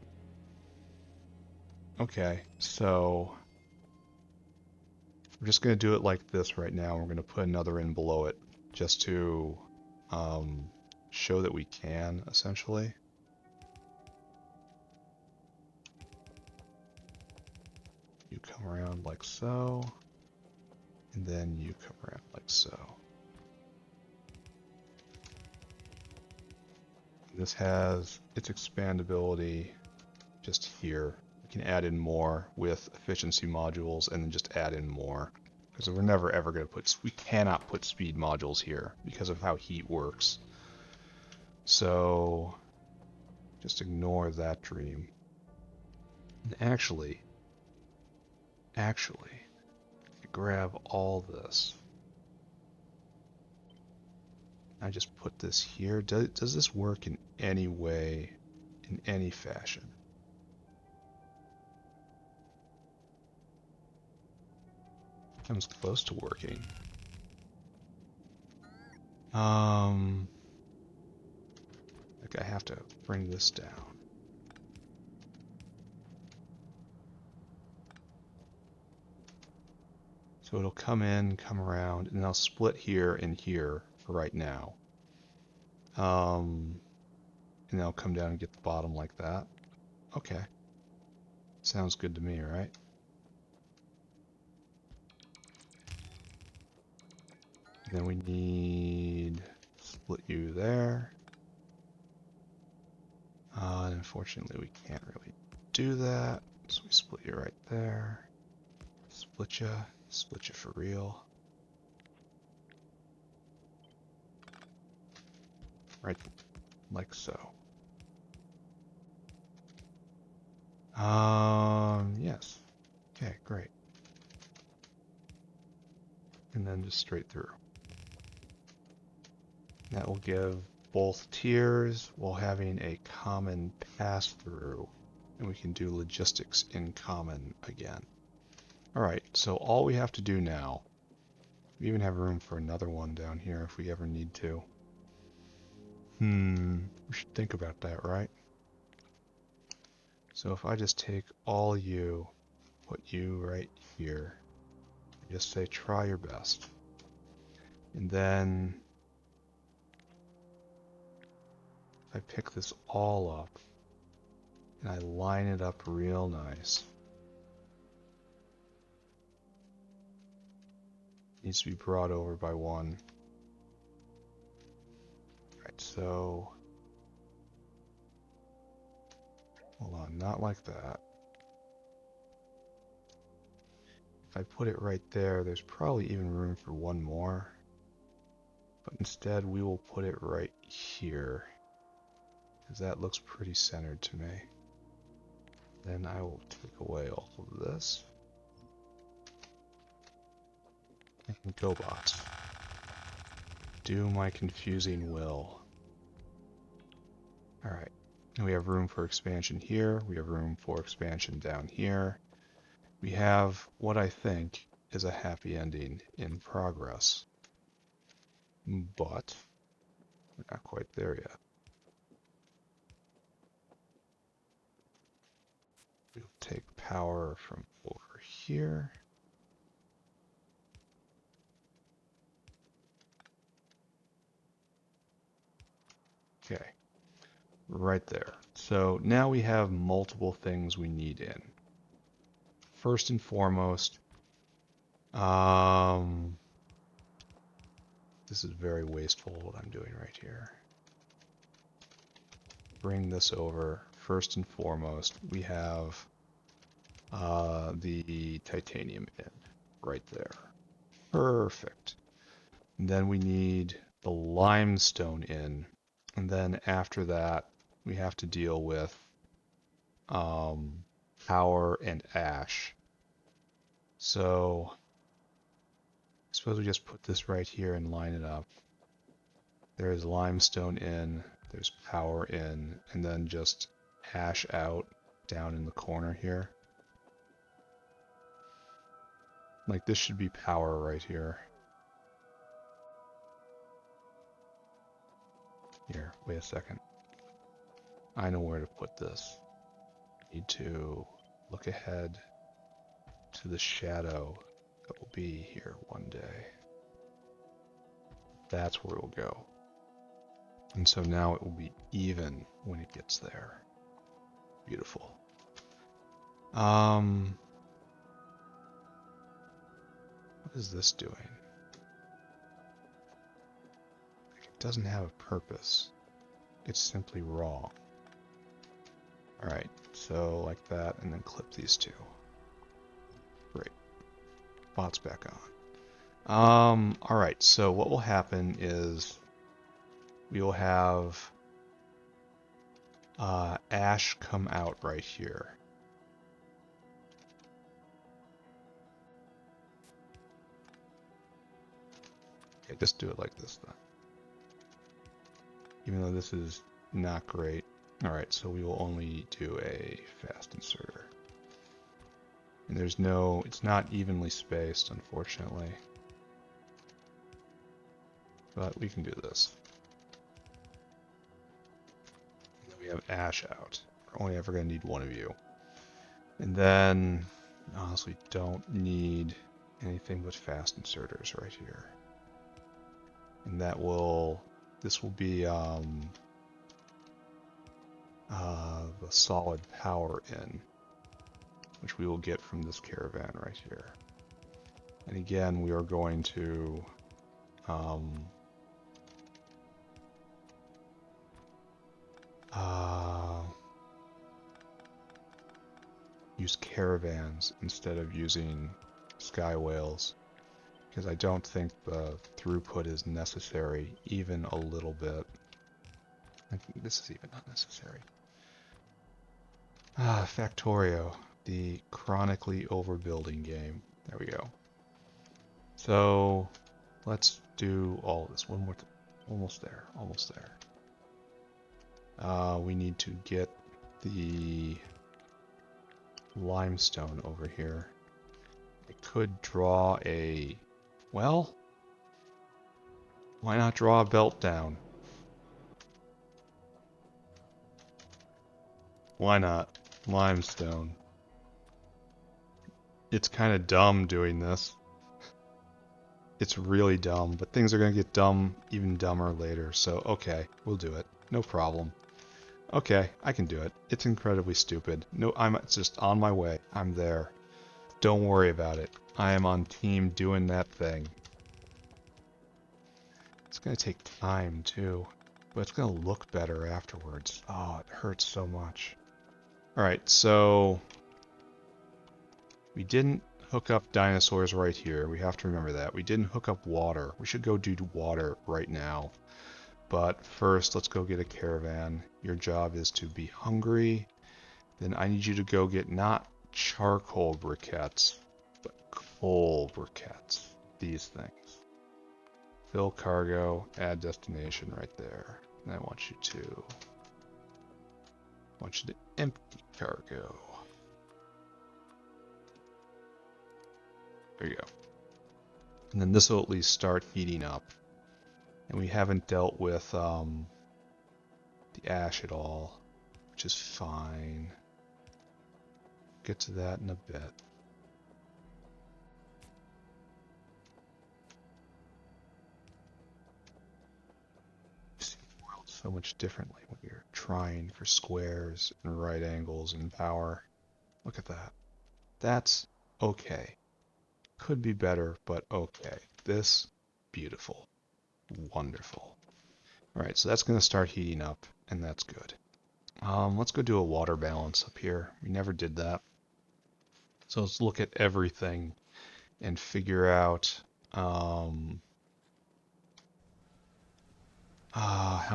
Okay, so we're just going to do it like this right now. We're going to put another in below it just to show that we can, essentially. You come around like so, and then you come around like so. This has its expandability just here. We can add in more with efficiency modules and then just add in more. Because we're never ever going to put, we cannot put speed modules here because of how heat works. So just ignore that dream. And actually, grab all this. I just put this here. Does this work in any way, in any fashion? Comes close to working. Like I have to bring this down. So it'll come in, come around, and I'll split here and here for right now. And then I'll come down and get the bottom like that. Okay. Sounds good to me, right? And then we need split you there. And unfortunately we can't really do that. So we split you right there. Split you for real. Right, like so. Yes. Okay, great. And then just straight through. That will give both tiers while having a common pass-through, and we can do logistics in common again. Alright, so all we have to do now, we even have room for another one down here if we ever need to. We should think about that, right? So if I just take all you, put you right here, just say try your best. And then if I pick this all up and I line it up real nice, it needs to be brought over by one. Right, so hold on, not like that. If I put it right there, there's probably even room for one more. But instead, we will put it right here, because that looks pretty centered to me. Then I will take away all of this. And go bots. Do my confusing will. Alright, we have room for expansion here. We have room for expansion down here. We have what I think is a happy ending in progress. But we're not quite there yet. We'll take power from over here. Okay, right there. So now we have multiple things we need in. First and foremost, this is very wasteful what I'm doing right here. Bring this over. First and foremost, we have the titanium in right there. Perfect. And then we need the limestone in. And then after that, we have to deal with power and ash. So I suppose we just put this right here and line it up. There's limestone in, there's power in, and then just ash out down in the corner here. Like this should be power right here. Here, wait a second. I know where to put this. Need to look ahead to the shadow that will be here one day. That's where it will go. And so now it will be even when it gets there. Beautiful. What is this doing? It doesn't have a purpose. It's simply wrong. Alright, so like that, and then clip these two. Great. Bot's back on. Alright, so what will happen is we will have ash come out right here. Okay, just do it like this then. Even though this is not great. Alright, so we will only do a fast inserter. And there's no, it's not evenly spaced, unfortunately. But we can do this. And then we have ash out. We're only ever going to need one of you. And then, honestly, don't need anything but fast inserters right here. And that will, this will be the solid power in, which we will get from this caravan right here. And again, we are going to use caravans instead of using sky whales, because I don't think the throughput is necessary even a little bit. I think this is even unnecessary. Factorio, the chronically overbuilding game. There we go. So let's do all of this. One more, almost there, almost there. We need to get the limestone over here. I could draw a, well, why not draw a belt down? Why not? Limestone. It's kind of dumb doing this. It's really dumb, but things are going to get dumb, even dumber later, so okay, we'll do it. No problem. Okay, I can do it. It's incredibly stupid. No, it's just on my way. I'm there. Don't worry about it. I am on team doing that thing. It's going to take time, too. But it's going to look better afterwards. Oh, it hurts so much. Alright, so we didn't hook up dinosaurs right here. We have to remember that. We didn't hook up water. We should go do water right now. But first, let's go get a caravan. Your job is to be hungry. Then I need you to go get not charcoal briquettes, but coal briquettes. These things. Fill cargo, add destination right there. And I want you to empty cargo. There you go. And then this will at least start heating up. And we haven't dealt with the ash at all, which is fine. Get to that in a bit. See, world's so much differently when you're trying for squares and right angles and power. Look at that. That's okay. Could be better, but okay. This, beautiful. Wonderful. Alright, so that's going to start heating up, and that's good. Let's go do a water balance up here. We never did that. So let's look at everything and figure out how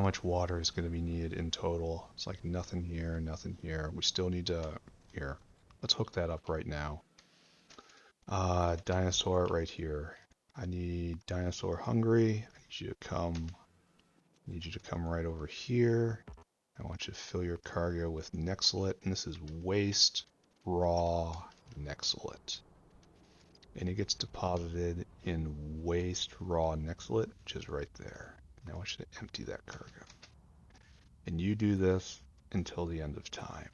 much water is going to be needed in total. It's like nothing here, nothing here. We still need to, here, let's hook that up right now. Dinosaur right here. I need dinosaur hungry. I need you to come right over here. I want you to fill your cargo with Nexalit, and this is waste raw Nexalit. And it gets deposited in waste raw Nexalit, which is right there. Now I want you to empty that cargo. And you do this until the end of time.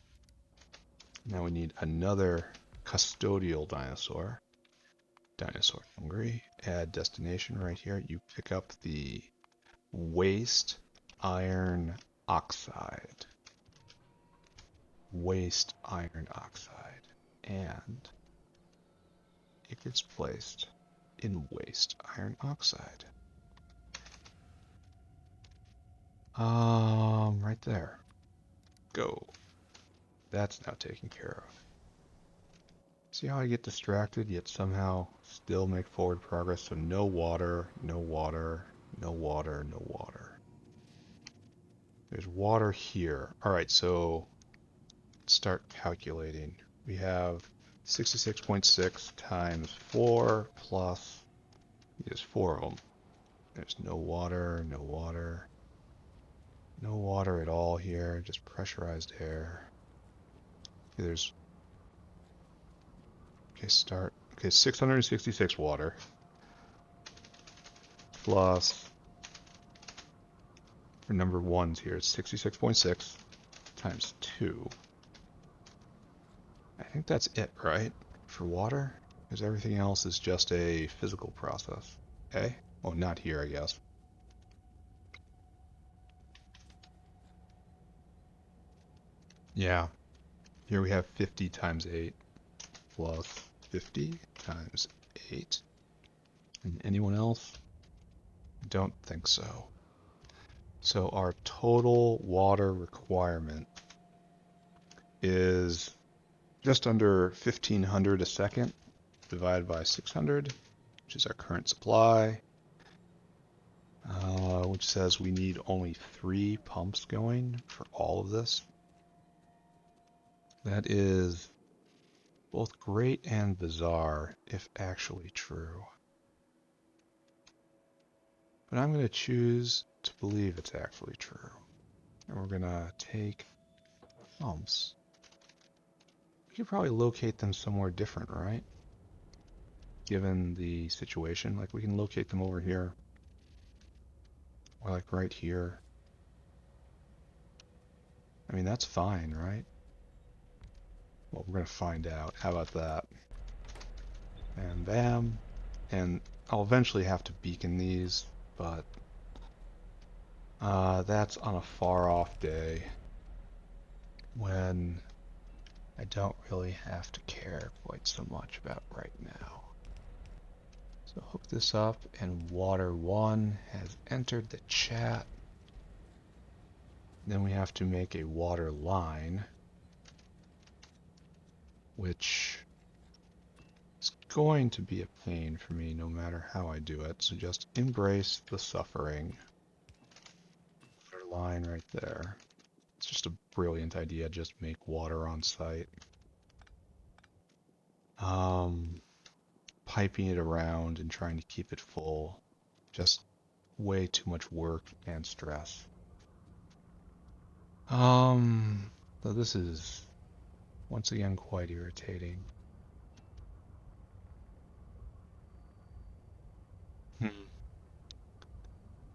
Now we need another custodial dinosaur. Dinosaur hungry. Add destination right here. You pick up the waste iron oxide. Waste iron oxide. And it gets placed in waste iron oxide. Right there. Go. That's now taken care of. See how I get distracted, yet somehow still make forward progress? So no water, no water, no water, no water. There's water here. Alright, so let's start calculating. We have 66.6 times 4 plus, there's 4 of them. There's no water, no water. No water at all here, just pressurized air. Okay, there's, okay, start. Okay, 666 water. Plus, for number ones here, it's 66.6 times 2. I think that's it, right? For water? Because everything else is just a physical process. Okay? Well, not here, I guess. Yeah. Here we have 50 times 8 plus 50 times 8. And anyone else? Don't think so. So our total water requirement is just under 1500 a second divided by 600, which is our current supply, which says we need only 3 pumps going for all of this. That is both great and bizarre, if actually true. But I'm going to choose to believe it's actually true. And we're going to take pumps. We could probably locate them somewhere different, right? Given the situation. Like we can locate them over here. Or like right here. I mean, that's fine, right? Well, we're going to find out. How about that? And bam. And I'll eventually have to beacon these, but that's on a far off day when I don't really have to care quite so much about right now. So hook this up, and water 1 has entered the chat. Then we have to make a water line, which is going to be a pain for me no matter how I do it. So just embrace the suffering. Water line right there. It's just a brilliant idea, just make water on site. Piping it around and trying to keep it full, just way too much work and stress. So this is once again quite irritating.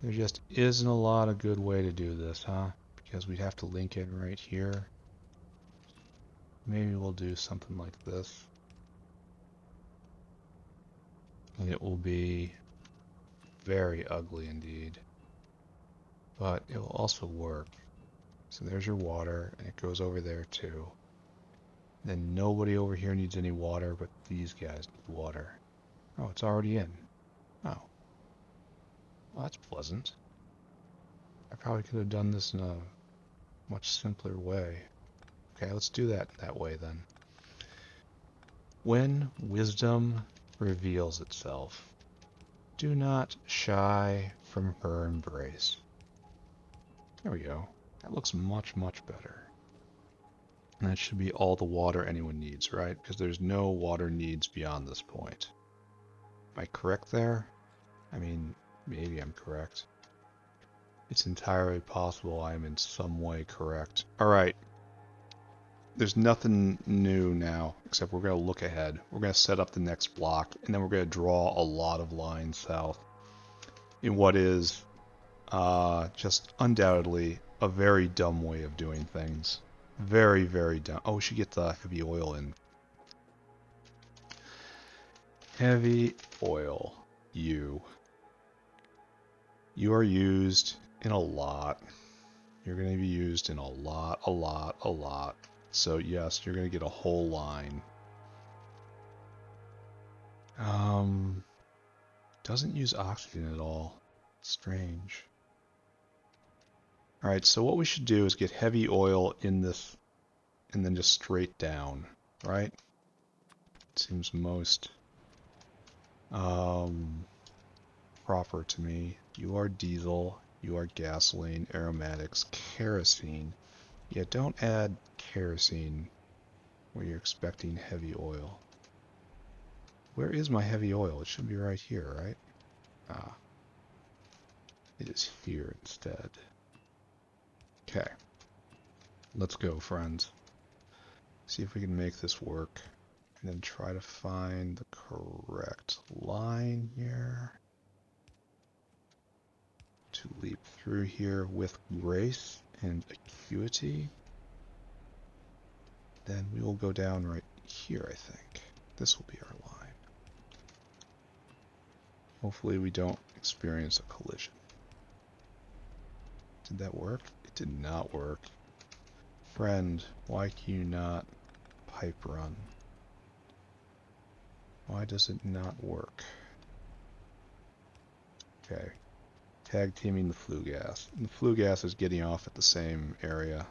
There just isn't a lot of good way to do this, huh? Because we'd have to link in right here. Maybe we'll do something like this. And it will be very ugly indeed. but it will also work. So there's your water, and it goes over there too. Then nobody over here needs any water, but these guys need water. Oh, it's already in. Oh. Well, that's pleasant. I probably could have done this in a much simpler way. Okay, let's do that way then. When wisdom reveals itself, do not shy from her embrace. There we go. That looks much, much better. And that should be all the water anyone needs, right? Because there's no water needs beyond this point. Am I correct there? I mean, maybe I'm correct. It's entirely possible I'm in some way correct. Alright. There's nothing new now, except we're going to look ahead. We're going to set up the next block, and then we're going to draw a lot of lines south in what is just undoubtedly a very dumb way of doing things. Very, very dumb. Oh, we should get the heavy oil in. Heavy oil. You are used in a lot. You're going to be used in a lot. So yes, you're going to get a whole line. Doesn't use oxygen at all. Strange. Alright, so what we should do is get heavy oil in this, and then just straight down, right? Seems most proper to me. You are diesel, you are gasoline, aromatics, kerosene. Yeah, don't add kerosene where you're expecting heavy oil. Where is my heavy oil? It should be right here, right? Ah. It is here instead. Okay. Let's go, friends. See if we can make this work. And then try to find the correct line here. To leap through here with grace and acuity. Then we will go down right here, I think. This will be our line. Hopefully we don't experience a collision. Did that work? It did not work. Friend, why can you not pipe run? Why does it not work? Okay. Tag teaming the flue gas. And the flue gas is getting off at the same area.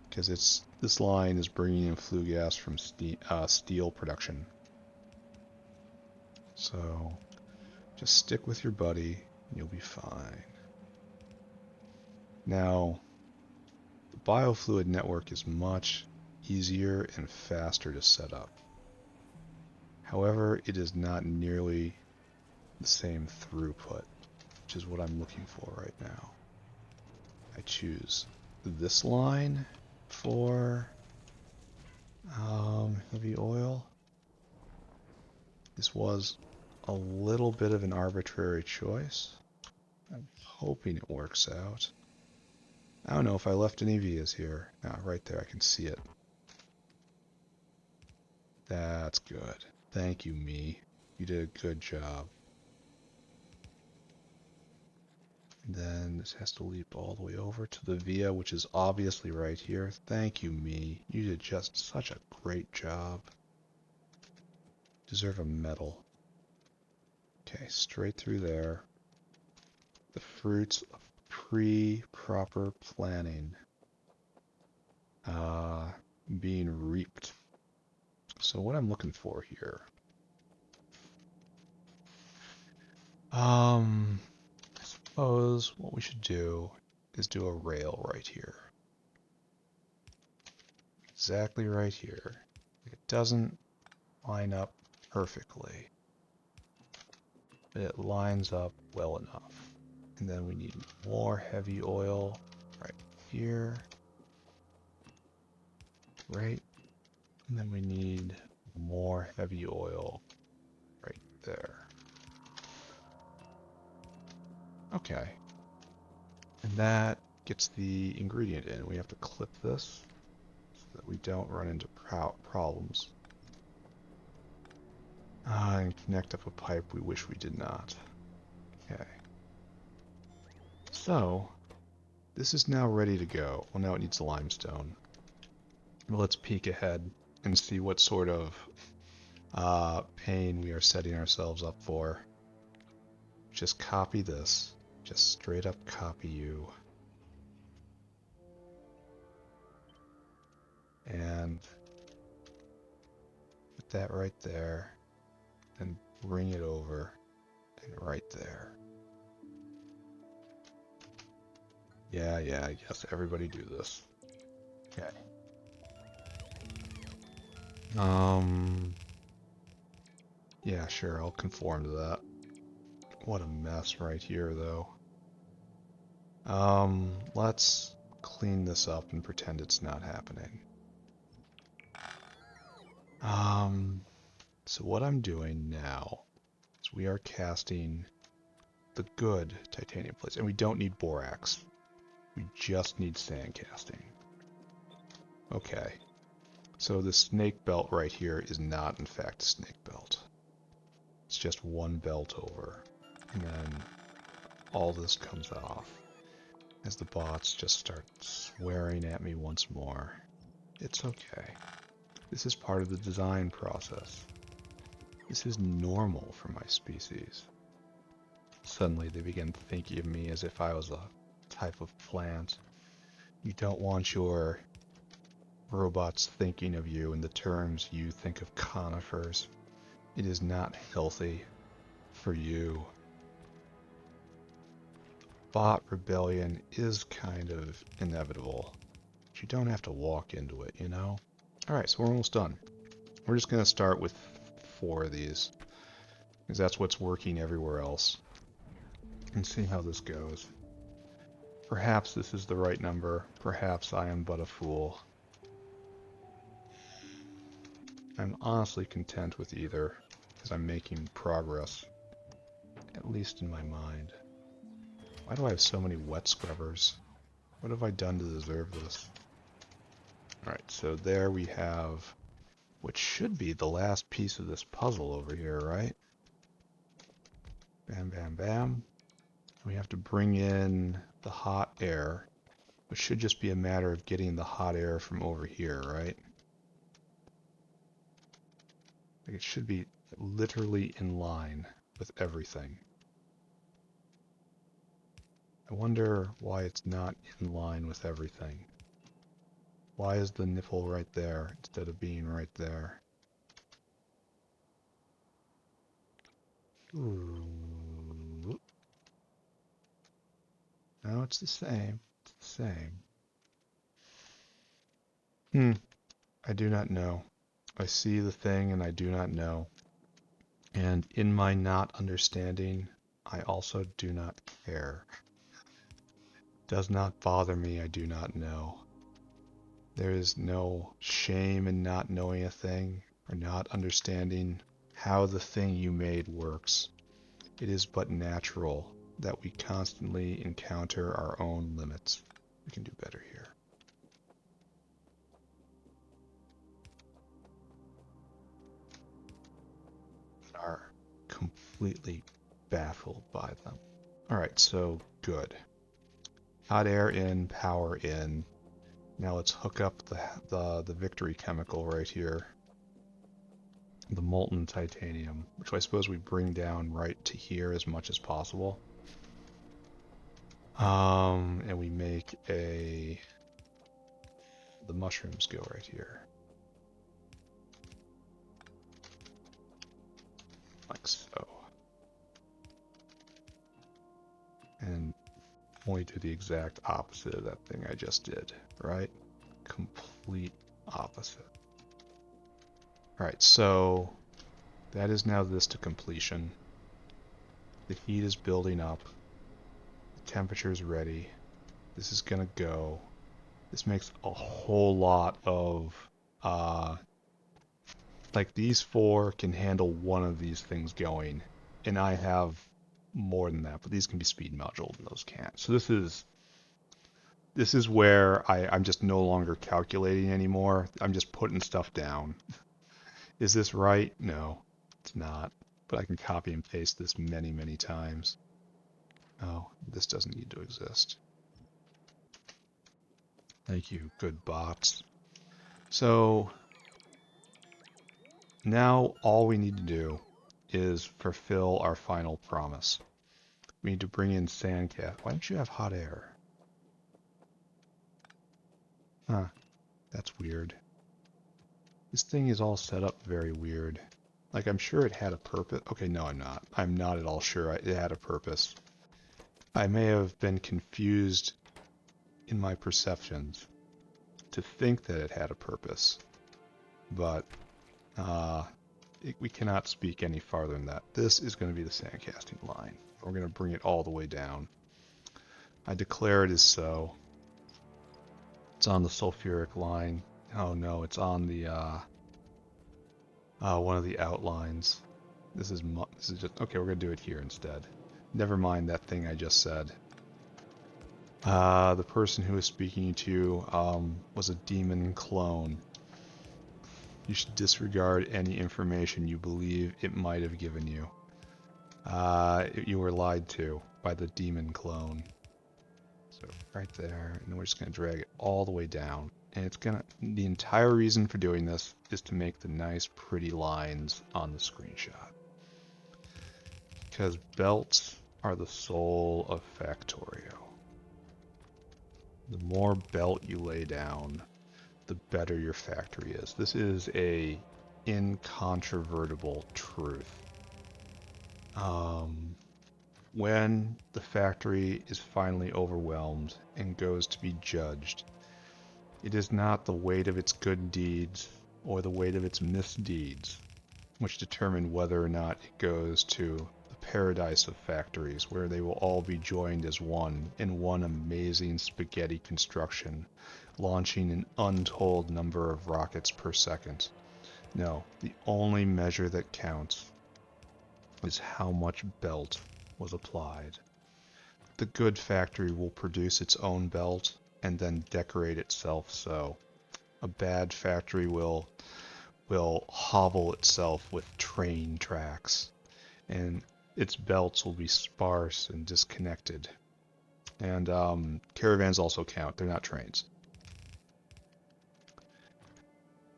Because this line is bringing in flue gas from steel production. So just stick with your buddy and you'll be fine. Now, the biofluid network is much easier and faster to set up. However, it is not nearly the same throughput, which is what I'm looking for right now. I choose this line for heavy oil. This was a little bit of an arbitrary choice. I'm hoping it works out. I don't know if I left any vias here. Right there, I can see it. That's good. Thank you, me. You did a good job. And then this has to leap all the way over to the via, which is obviously right here. Thank you, me. You did just such a great job. Deserve a medal. Okay, straight through there. The fruits of proper planning being reaped. So what I'm looking for here, I suppose what we should do is do a rail right here. Exactly right here. It doesn't line up perfectly, but it lines up well enough. And then we need more heavy oil right here. Right. And then we need more heavy oil right there. Okay. And that gets the ingredient in. We have to clip this so that we don't run into problems. And connect up a pipe we wish we did not. Okay. So, This is now ready to go. Well, now it needs limestone. Well, let's peek ahead and see what sort of pain we are setting ourselves up for. Just copy this. Just straight up copy you. And put that right there. And bring it over. And right there. Yeah, I guess everybody do this. Okay. Yeah, sure, I'll conform to that. What a mess right here, though. Let's clean this up and pretend it's not happening. So what I'm doing now is we are casting the good titanium plates, and we don't need borax. We just need sand casting. Okay. So the snake belt right here is not, in fact, a snake belt. It's just one belt over. And then all this comes off as the bots just start swearing at me once more. It's okay. This is part of the design process. This is normal for my species. Suddenly they begin thinking of me as if I was a type of plant. You don't want your robots thinking of you in the terms you think of conifers. It is not healthy for you. Bot rebellion is kind of inevitable. But you don't have to walk into it, you know? Alright, so we're almost done. We're just going to start with 4 of these, because that's what's working everywhere else. And see how this goes. Perhaps this is the right number. Perhaps I am but a fool. I'm honestly content with either, because I'm making progress. At least in my mind. Why do I have so many wet scrubbers? What have I done to deserve this? Alright, so there we have what should be the last piece of this puzzle over here, right? Bam, bam, bam. We have to bring in the hot air, which should just be a matter of getting the hot air from over here, right? Like it should be literally in line with everything. I wonder why it's not in line with everything. Why is the nipple right there instead of being right there? Ooh. No, it's the same. It's the same. I do not know. I see the thing and I do not know. And in my not understanding, I also do not care. Does not bother me, I do not know. There is no shame in not knowing a thing or not understanding how the thing you made works. It is but natural that we constantly encounter our own limits. We can do better here. Are completely baffled by them. Alright, so good. Hot air in, power in. Now let's hook up the victory chemical right here. The molten titanium, which I suppose we bring down right to here as much as possible. And we make the mushrooms go right here. Like so. And only do the exact opposite of that thing I just did, right? Complete opposite. Alright, so that is now this to completion. The heat is building up. The temperature is ready. This is gonna go. This makes a whole lot of like these 4 can handle one of these things going, and I have more than that, but these can be speed moduled and those can't. So this is where I'm just no longer calculating anymore. I'm just putting stuff down. Is this right? No, it's not. But I can copy and paste this many, many times. Oh, this doesn't need to exist. Thank you, good bots. So now all we need to do is fulfill our final promise. We need to bring in Sandcat. Why don't you have hot air? Huh, that's weird. This thing is all set up very weird. Like, I'm sure it had a purpose. Okay, no, I'm not. I'm not at all sure it had a purpose. I may have been confused in my perceptions to think that it had a purpose, but we cannot speak any farther than that. This is going to be the sandcasting line. We're going to bring it all the way down. I declare it as so. It's on the sulfuric line. Oh no, it's on the one of the outlines. This is just okay. We're gonna do it here instead. Never mind that thing I just said. The person who was speaking to you was a demon clone. You should disregard any information you believe it might have given you. You were lied to by the demon clone. So right there, and we're just gonna drag it all the way down. And it's gonna, the entire reason for doing this is to make the nice pretty lines on the screenshot. Because belts are the soul of Factorio. The more belt you lay down, the better your factory is. This is a incontrovertible truth. When the factory is finally overwhelmed and goes to be judged, it is not the weight of its good deeds or the weight of its misdeeds which determine whether or not it goes to the paradise of factories, where they will all be joined as one in one amazing spaghetti construction, launching an untold number of rockets per second. No, the only measure that counts is how much belt was applied. The good factory will produce its own belt and then decorate itself so. A bad factory will hobble itself with train tracks, and its belts will be sparse and disconnected. And caravans also count, they're not trains.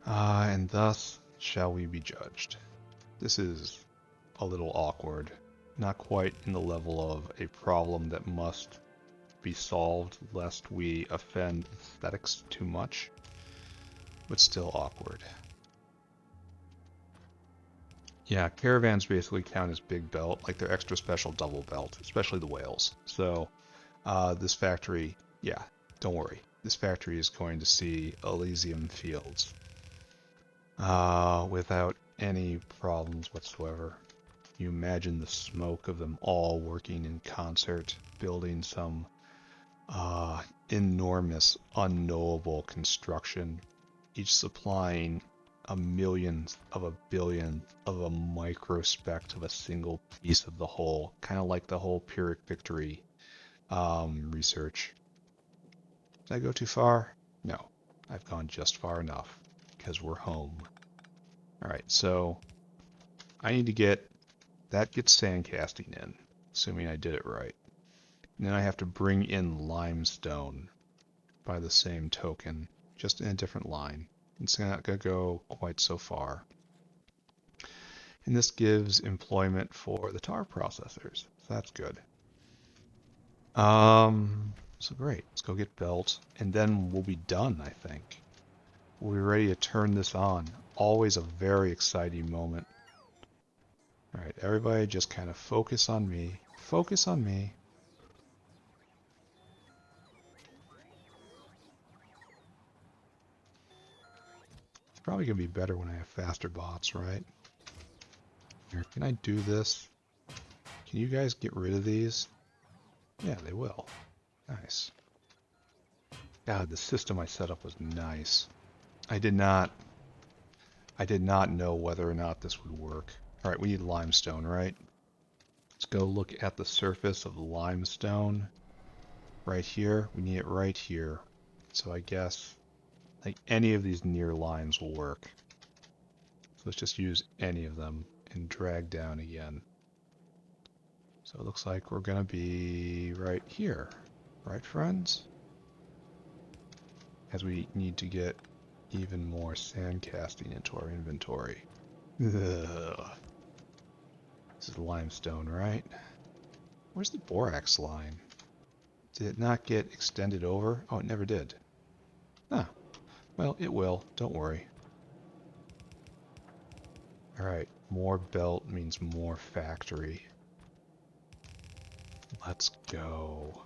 And thus shall we be judged. This is a little awkward, not quite in the level of a problem that must be solved lest we offend aesthetics too much, but still awkward. Yeah, caravans basically count as big belt, like they're extra special double belt, especially the whales. So this factory, yeah, don't worry. This factory is going to see Elysium Fields without any problems whatsoever. You imagine the smoke of them all working in concert, building some enormous, unknowable construction, each supplying a millionth of a billionth of a microspect of a single piece of the whole, kind of like the whole Pyrrhic victory research. Did I go too far? No, I've gone just far enough, because we're home. Alright, so I need to get, that gets sandcasting in, assuming I did it right. And then I have to bring in limestone by the same token, just in a different line. It's not going to go quite so far. And this gives employment for the tar processors, so that's good. So great, let's go get built, and then we'll be done, I think. We'll be ready to turn this on. Always a very exciting moment. Alright, everybody just kind of focus on me. Focus on me. It's probably going to be better when I have faster bots, right? Here, can I do this? Can you guys get rid of these? Yeah, they will. Nice. God, the system I set up was nice. I did not know whether or not this would work. Alright, we need limestone, right? Let's go look at the surface of the limestone. Right here. We need it right here. So I guess like any of these near lines will work. So let's just use any of them and drag down again. So it looks like we're gonna be right here. Right, friends? as we need to get even more sand casting into our inventory. Ugh. This is limestone, right? Where's the borax line? Did it not get extended over? Oh, it never did. Ah, well, it will. Don't worry. Alright, more belt means more factory. Let's go.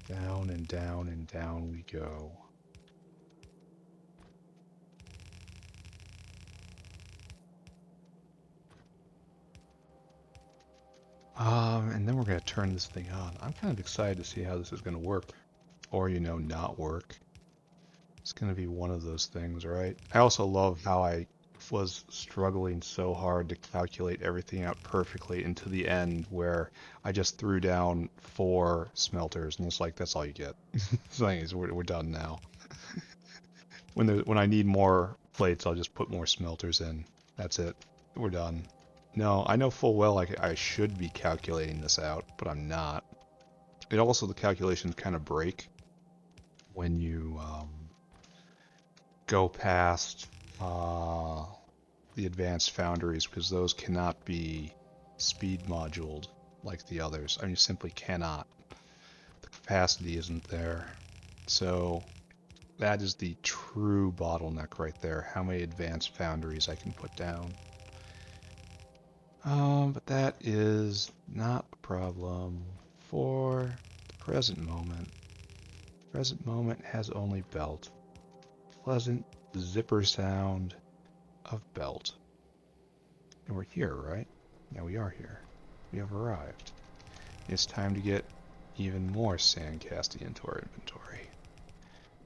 Down and down and down we go. And then we're going to turn this thing on. I'm kind of excited to see how this is going to work. Or, you know, not work. It's going to be one of those things, right? I also love how I was struggling so hard to calculate everything out perfectly into the end where I just threw down 4 smelters and it's like, that's all you get. Saying we're done now. When I need more plates, I'll just put more smelters in. That's it. We're done. No, I know full well I should be calculating this out, but I'm not. It also, the calculations kind of break when you go past the advanced foundries, because those cannot be speed moduled like the others. I mean, you simply cannot. The capacity isn't there. So that is the true bottleneck right there. How many advanced foundries I can put down. But that is not a problem for the present moment. Present moment has only belt. Pleasant zipper sound of belt. And we're here, right? Yeah, we are here. We have arrived. It's time to get even more sand casting into our inventory.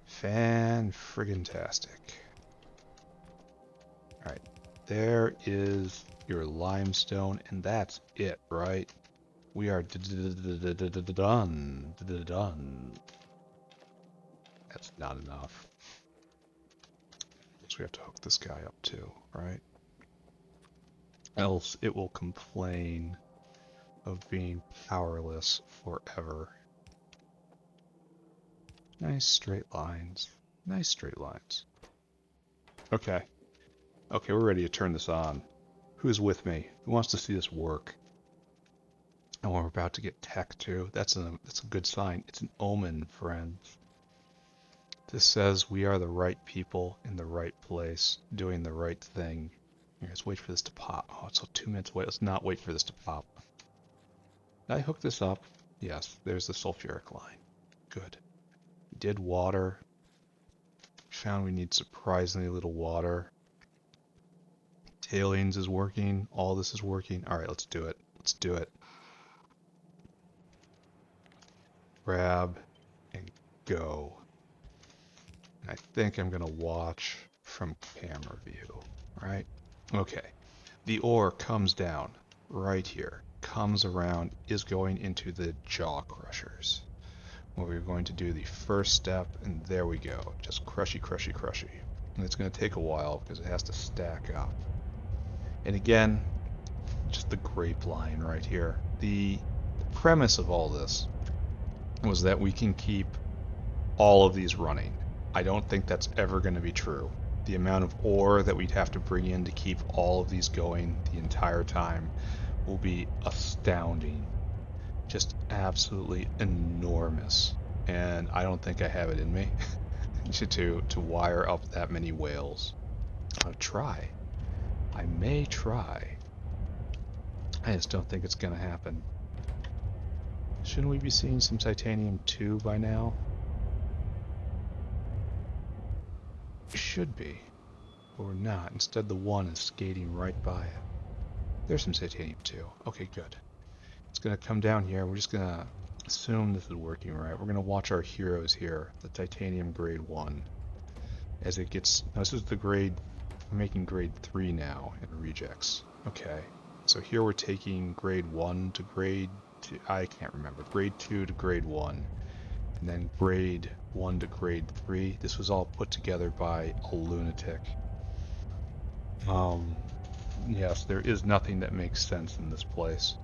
Fan-friggin-tastic. Alright, there is your limestone, and that's it, right? We are done. Done. That's not enough. So we have to hook this guy up too, right? Else it will complain of being powerless forever. Nice straight lines. Nice straight lines. Okay. Okay, we're ready to turn this on. Who's with me? Who wants to see this work? And we're about to get tech too. That's a good sign. It's an omen, friends. This says we are the right people in the right place, doing the right thing. Here, let's wait for this to pop. Oh, it's 2 minutes away. Let's not wait for this to pop. Did I hook this up? Yes, there's the sulfuric line. Good. We did water. We found we need surprisingly little water. Tailings is working. All this is working. Alright, let's do it. Let's do it. Grab and go. And I think I'm going to watch from camera view. Right? Okay. The ore comes down right here. Comes around, is going into the jaw crushers. Where we're going to do the first step, and there we go. Just crushy, crushy, crushy. And it's going to take a while because it has to stack up. And again, just the grape line right here. The premise of all this was that we can keep all of these running. I don't think that's ever going to be true. The amount of ore that we'd have to bring in to keep all of these going the entire time will be astounding. Just absolutely enormous. And I don't think I have it in me to wire up that many whales. I'll try. I may try. I just don't think it's going to happen. Shouldn't we be seeing some titanium 2 by now? We should be. But we're not. Instead, the 1 is skating right by it. There's some titanium 2. Okay, good. It's going to come down here. We're just going to assume this is working right. We're going to watch our heroes here. The titanium grade 1. As it gets... Now, this is the grade... We're making grade 3 now in rejects. Okay. So here we're taking grade 1 to grade 2. I can't remember. Grade 2 to grade 1. And then grade 1 to grade 3. This was all put together by a lunatic. Yes, there is nothing that makes sense in this place.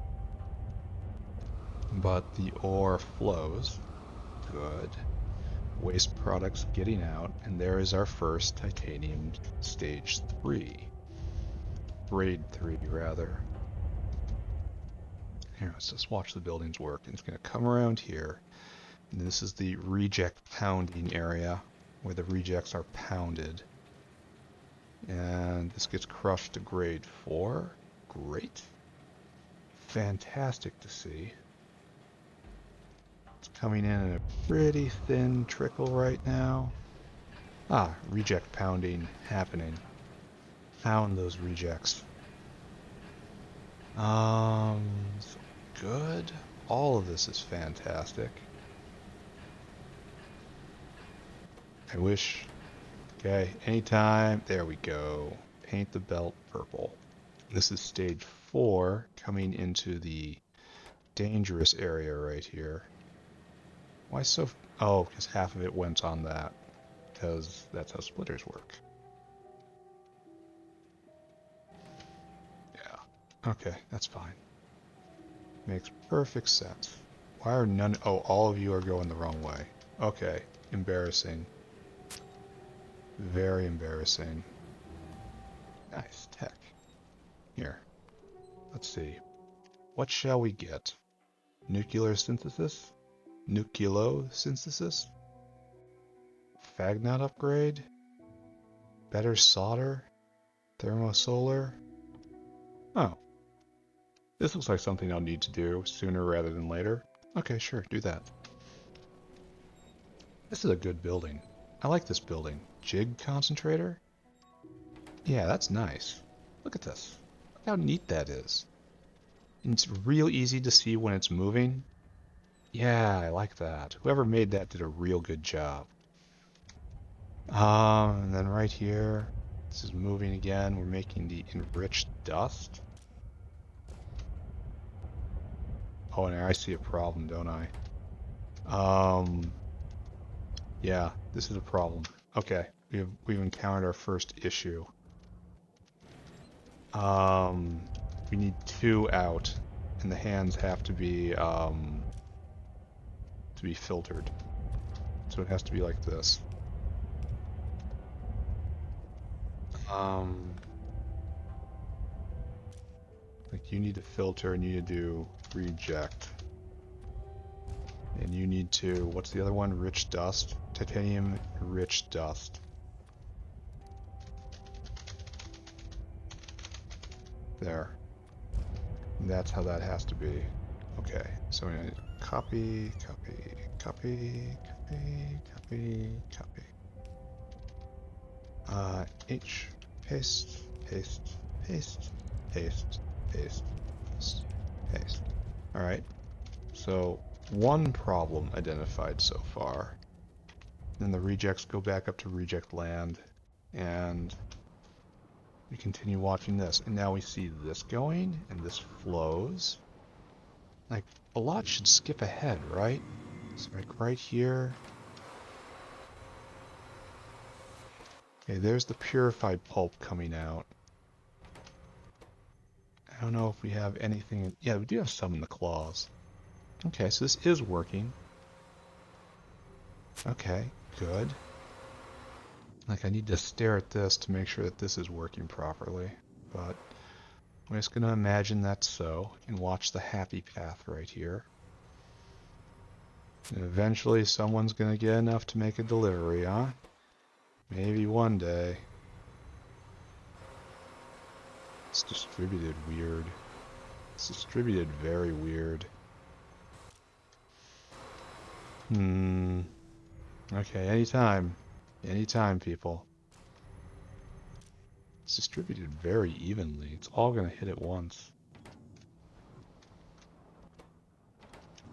but the ore flows. Good. Waste products getting out, and there is our first titanium stage 3. Grade 3, rather. Here, let's just watch the buildings work. And it's going to come around here. And this is the reject pounding area, where the rejects are pounded. And this gets crushed to grade 4. Great. Fantastic to see. It's coming in a pretty thin trickle right now. Ah, reject pounding happening. Found those rejects. So good. All of this is fantastic. I wish. Okay, anytime. There we go. Paint the belt purple. This is stage 4 coming into the dangerous area right here. Why so? Oh, because half of it went on that. Because that's how splitters work. Yeah. Okay, that's fine. Makes perfect sense. Why are none? Oh, all of you are going the wrong way. Okay, embarrassing. Very embarrassing. Nice tech. Here. Let's see. What shall we get? Nuclear synthesis? Nucleosynthesis? Fagnut upgrade? Better solder? Thermosolar? Oh. This looks like something I'll need to do sooner rather than later. Okay, sure, do that. This is a good building. I like this building. Jig concentrator? Yeah, that's nice. Look at this. Look how neat that is. And it's real easy to see when it's moving. Yeah, I like that. Whoever made that did a real good job. And then right here, this is moving again. We're making the enriched dust. Oh, and I see a problem, don't I? Yeah, this is a problem. Okay, we've encountered our first issue. We need 2 out, and the hands have to be filtered. So it has to be like this. Like you need to filter and you need to do reject. And you need to, what's the other one? Rich dust? Titanium rich dust. There. And that's how that has to be. Okay, so we need copy, copy, copy, copy, copy, copy. H, paste, paste, paste, paste, paste, paste. Alright, so one problem identified so far. Then the rejects go back up to reject land, and we continue watching this. And now we see this going, and this flows. Like, a lot should skip ahead, right? So like right here. Okay, there's the purified pulp coming out. I don't know if we have anything. Yeah, we do have some in the claws. Okay, so this is working. Okay, good. Like, I need to stare at this to make sure that this is working properly. But I'm just going to imagine that's so and watch the happy path right here. And eventually someone's going to get enough to make a delivery, huh? Maybe one day. It's distributed weird. It's distributed very weird. Okay, anytime. Anytime, people. It's distributed very evenly. It's all going to hit at once.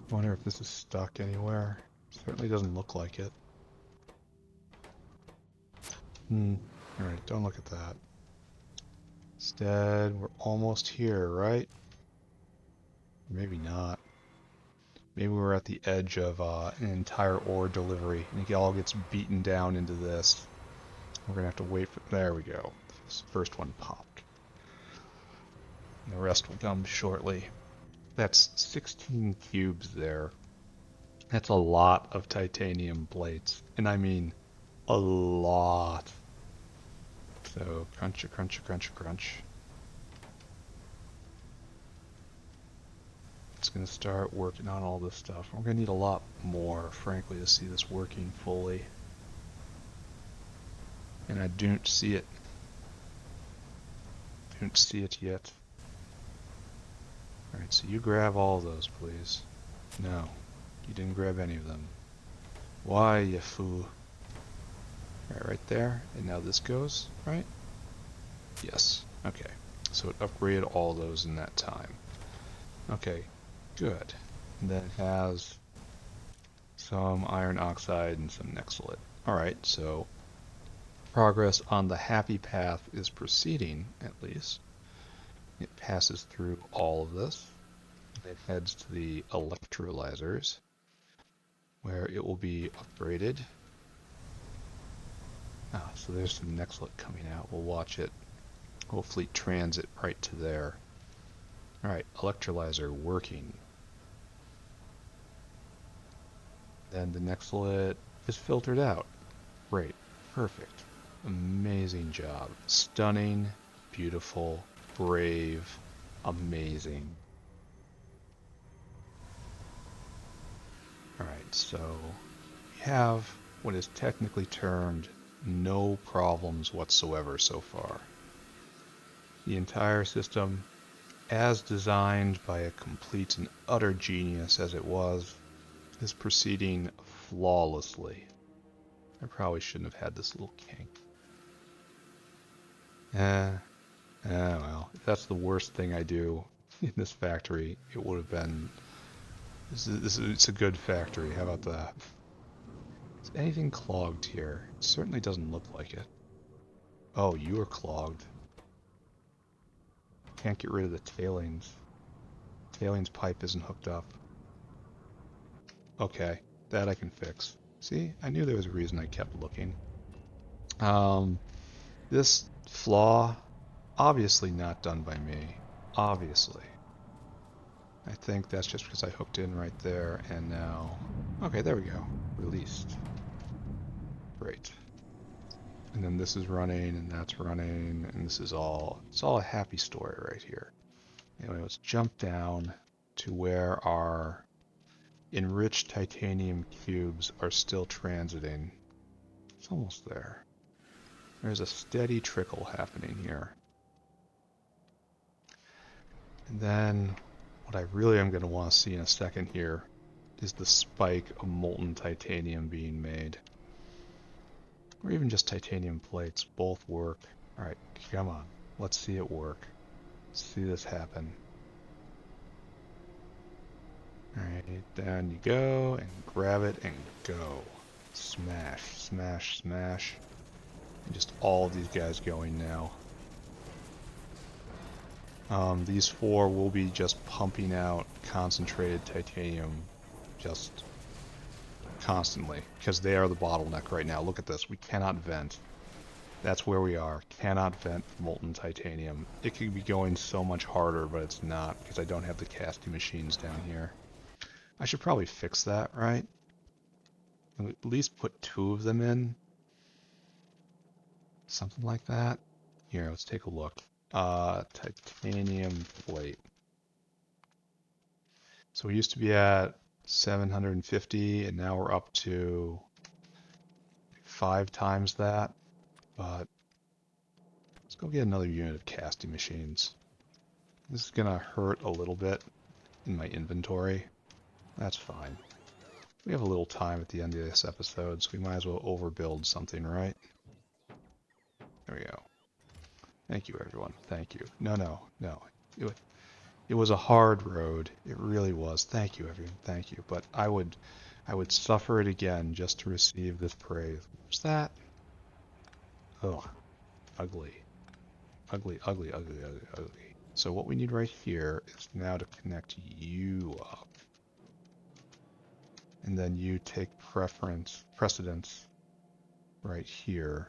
I wonder if this is stuck anywhere. Certainly doesn't look like it. Alright, don't look at that. Instead, we're almost here, right? Maybe not. Maybe we're at the edge of an entire ore delivery, and it all gets beaten down into this. We're gonna have to wait for. There we go. This first one popped. And the rest will come shortly. That's 16 cubes there. That's a lot of titanium plates. And I mean a lot. So crunch, crunch, crunch, crunch. It's going to start working on all this stuff. We're going to need a lot more, frankly, to see this working fully. And I don't see it. Don't see it yet. Alright, so you grab all of those, please. No, you didn't grab any of them. Why, you fool? Alright, right there. And now this goes, right? Yes. Okay. So it upgraded all those in that time. Okay, good. And then it has some iron oxide and some nexolite. Alright, so progress on the happy path is proceeding, at least. It passes through all of this. It heads to the electrolyzers, where it will be upgraded. Ah, so there's some nexolite coming out. We'll watch it hopefully transit right to there. Alright, electrolyzer working. Then the nexolite is filtered out. Great, perfect, amazing job. Stunning, beautiful, brave, amazing. Alright, so we have what is technically termed no problems whatsoever so far. The entire system, as designed by a complete and utter genius as it was, is proceeding flawlessly. I probably shouldn't have had this little kink. Well, if that's the worst thing I do in this factory, it would have been... It's a good factory, how about that? Is anything clogged here? It certainly doesn't look like it. Oh, you are clogged. Can't get rid of the tailings. Tailings pipe isn't hooked up. Okay, that I can fix. See, I knew there was a reason I kept looking. This flaw, obviously not done by me. Obviously. I think that's just because I hooked in right there, and now... Okay, there we go. Released. Great. And then this is running, and that's running, and this is all... It's all a happy story right here. Anyway, let's jump down to where our enriched titanium cubes are still transiting. It's almost there. There's a steady trickle happening here. And then what I really am going to want to see in a second here is the spike of molten titanium being made. Or even just titanium plates, both work. Alright, come on, let's see it work. Let's see this happen. Alright, down you go, and grab it and go. Smash, smash, smash. And just all of these guys going now. These four will be just pumping out concentrated titanium just constantly, because they are the bottleneck right now. Look at this, we cannot vent. That's where we are, cannot vent molten titanium. It could be going so much harder, but it's not, because I don't have the casting machines down here. I should probably fix that, right? At least put 2 of them in. Something like that. Here, let's take a look. Titanium plate. So we used to be at 750, and now we're up to 5 times that. But let's go get another unit of casting machines. This is gonna hurt a little bit in my inventory. That's fine. We have a little time at the end of this episode, so we might as well overbuild something, right? There we go. Thank you, everyone. Thank you. No. It was a hard road. It really was. Thank you, everyone. Thank you. But I would suffer it again just to receive this praise. What's that? Ugh. Ugly. Ugly, ugly, ugly, ugly, ugly. So what we need right here is now to connect you up. And then you take precedence right here.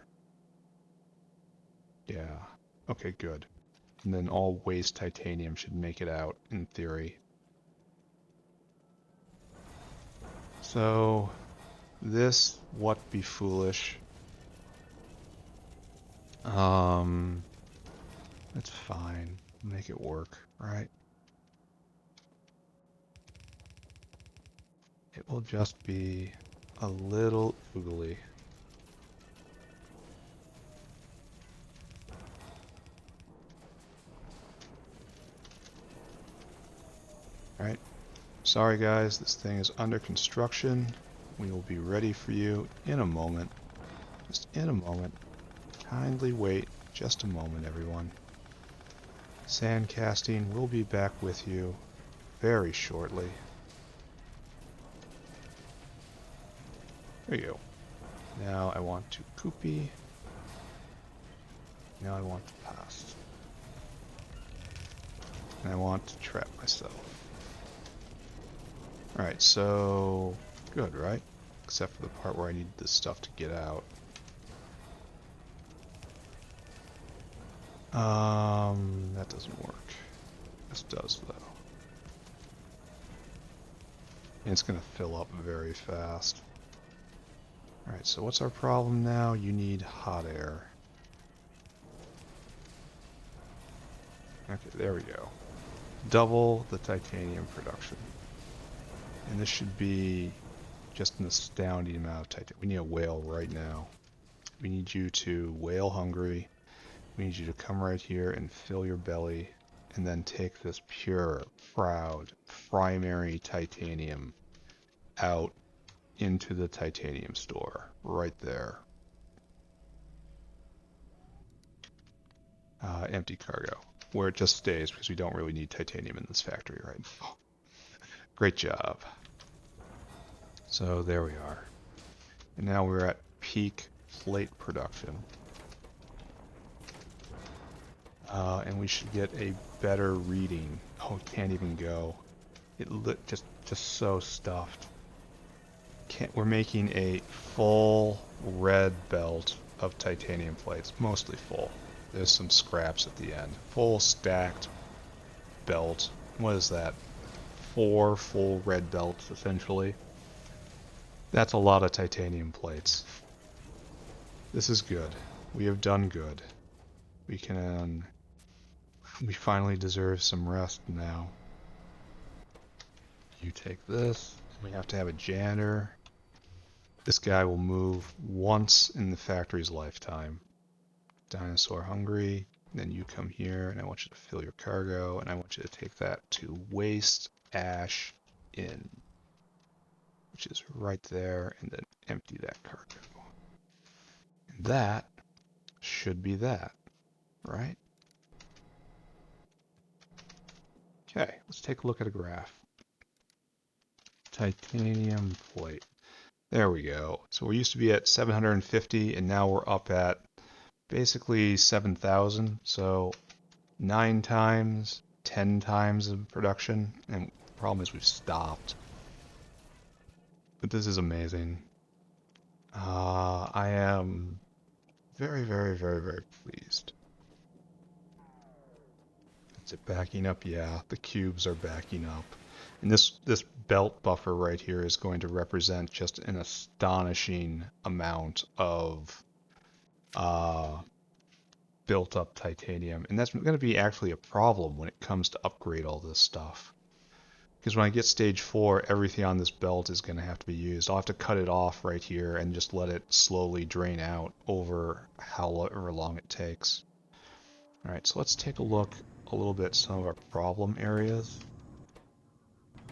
Yeah. Okay, good. And then all waste titanium should make it out, in theory. So, this what be foolish. That's fine. Make it work, right? It will just be a little oogly. Alright. Sorry guys, this thing is under construction. We will be ready for you in a moment. Just in a moment. Kindly wait just a moment, everyone. Sandcasting will be back with you very shortly. There you go. Now I want to copy. Now I want to pass. And I want to trap myself. Alright, so good, right? Except for the part where I need this stuff to get out. That doesn't work. This does, though. And it's going to fill up very fast. Alright, so what's our problem now? You need hot air. Okay, there we go. Double the titanium production. And this should be just an astounding amount of titanium. We need a whale right now. We need you to whale hungry. We need you to come right here and fill your belly, and then take this pure, proud, primary titanium out into the titanium store, right there. Empty cargo, where it just stays, because we don't really need titanium in this factory right now. Great job. So there we are. And now we're at peak plate production. And we should get a better reading. Oh, it can't even go. It just so stuffed. We're making a full red belt of titanium plates, mostly full. There's some scraps at the end. Full stacked belt. What is that? 4 full red belts, essentially. That's a lot of titanium plates. This is good. We have done good. We finally deserve some rest now. You take this. We have to have a janitor. This guy will move once in the factory's lifetime. Dinosaur hungry. Then you come here, and I want you to fill your cargo, and I want you to take that to waste ash in, which is right there, and then empty that cargo. And that should be that, right? Okay, let's take a look at a graph. Titanium plate. There we go. So we used to be at 750, and now we're up at basically 7,000. So 9 times, 10 times of production. And the problem is we've stopped. But this is amazing. I am very, very, very, very pleased. Is it backing up? Yeah, the cubes are backing up. And this belt buffer right here is going to represent just an astonishing amount of built up titanium. And that's going to be actually a problem when it comes to upgrade all this stuff. Because when I get stage 4, everything on this belt is going to have to be used. I'll have to cut it off right here and just let it slowly drain out over however long it takes. Alright, so let's take a look a little bit at some of our problem areas.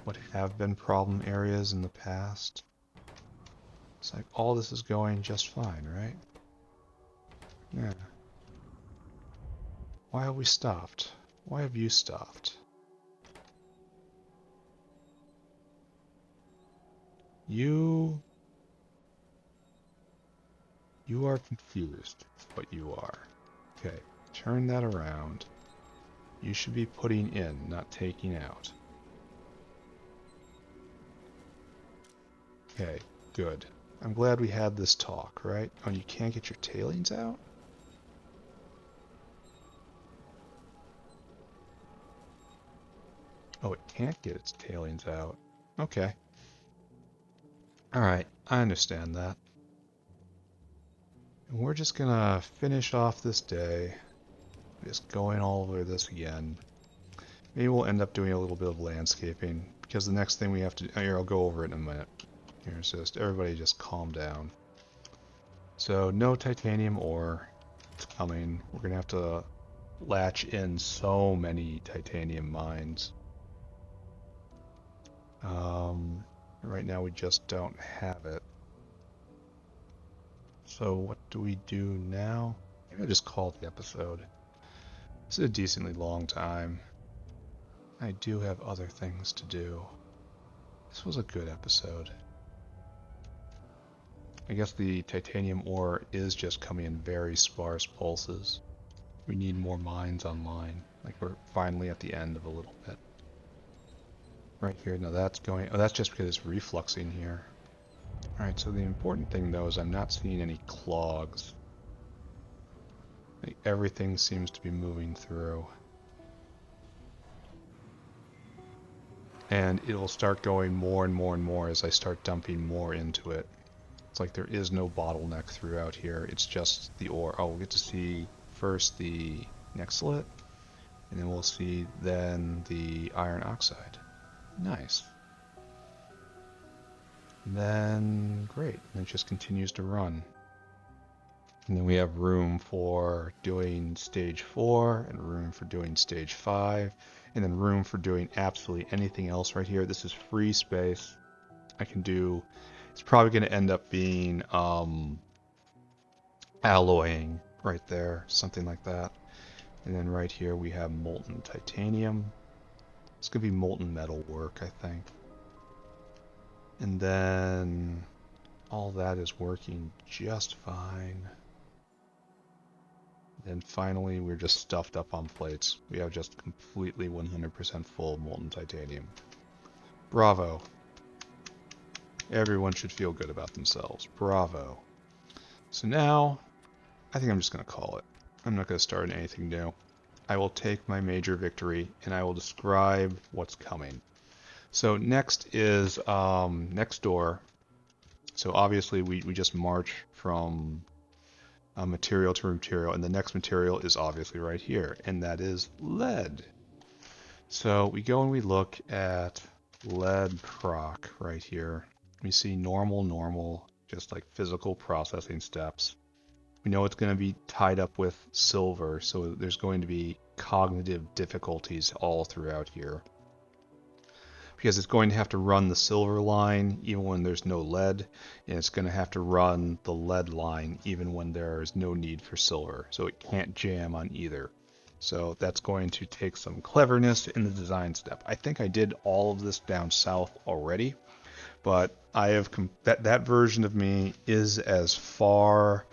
What have been problem areas in the past. It's like all this is going just fine, right? Yeah. Why have we stopped? Why have you stopped? You are confused, what you are. Okay, turn that around. You should be putting in, not taking out. Okay, good. I'm glad we had this talk, right? Oh, you can't get your tailings out? Oh, it can't get its tailings out. Okay. Alright, I understand that. And we're just gonna finish off this day, just going all over this again. Maybe we'll end up doing a little bit of landscaping, because the next thing we have to... Here, I'll go over it in a minute. Here's just... Everybody just calm down. So, no titanium ore. It's coming. We're gonna have to latch in so many titanium mines. Right now we just don't have it. So what do we do now? Maybe I'll just call it the episode. This is a decently long time. I do have other things to do. This was a good episode. I guess the titanium ore is just coming in very sparse pulses. We need more mines online. Like we're finally at the end of a little bit. Right here, no, that's going... Oh, that's just because it's refluxing here. Alright, so the important thing though is I'm not seeing any clogs. Like, everything seems to be moving through. And it'll start going more and more and more as I start dumping more into it. It's like there is no bottleneck throughout here. It's just the ore. Oh, we'll get to see first the nexolite, and then we'll see then the iron oxide. Nice. And then, great. And it just continues to run. And then we have room for doing stage 4, and room for doing stage 5, and then room for doing absolutely anything else right here. This is free space. I can do... It's probably going to end up being alloying right there, something like that. And then right here we have molten titanium. It's going to be molten metal work, I think. And then all that is working just fine. Then finally we're just stuffed up on plates. We have just completely 100% full molten titanium. Bravo. Everyone should feel good about themselves. Bravo. So now, I think I'm just going to call it. I'm not going to start anything new. I will take my major victory, and I will describe what's coming. So next is next door. So obviously we just march from material to material, and the next material is obviously right here, and that is lead. So we go and we look at lead proc right here. We see normal, just like physical processing steps. We know it's going to be tied up with silver, so there's going to be cognitive difficulties all throughout here. Because it's going to have to run the silver line even when there's no lead, and it's going to have to run the lead line even when there's no need for silver, so it can't jam on either. So that's going to take some cleverness in the design step. I think I did all of this down south already, but I have that version of me is as far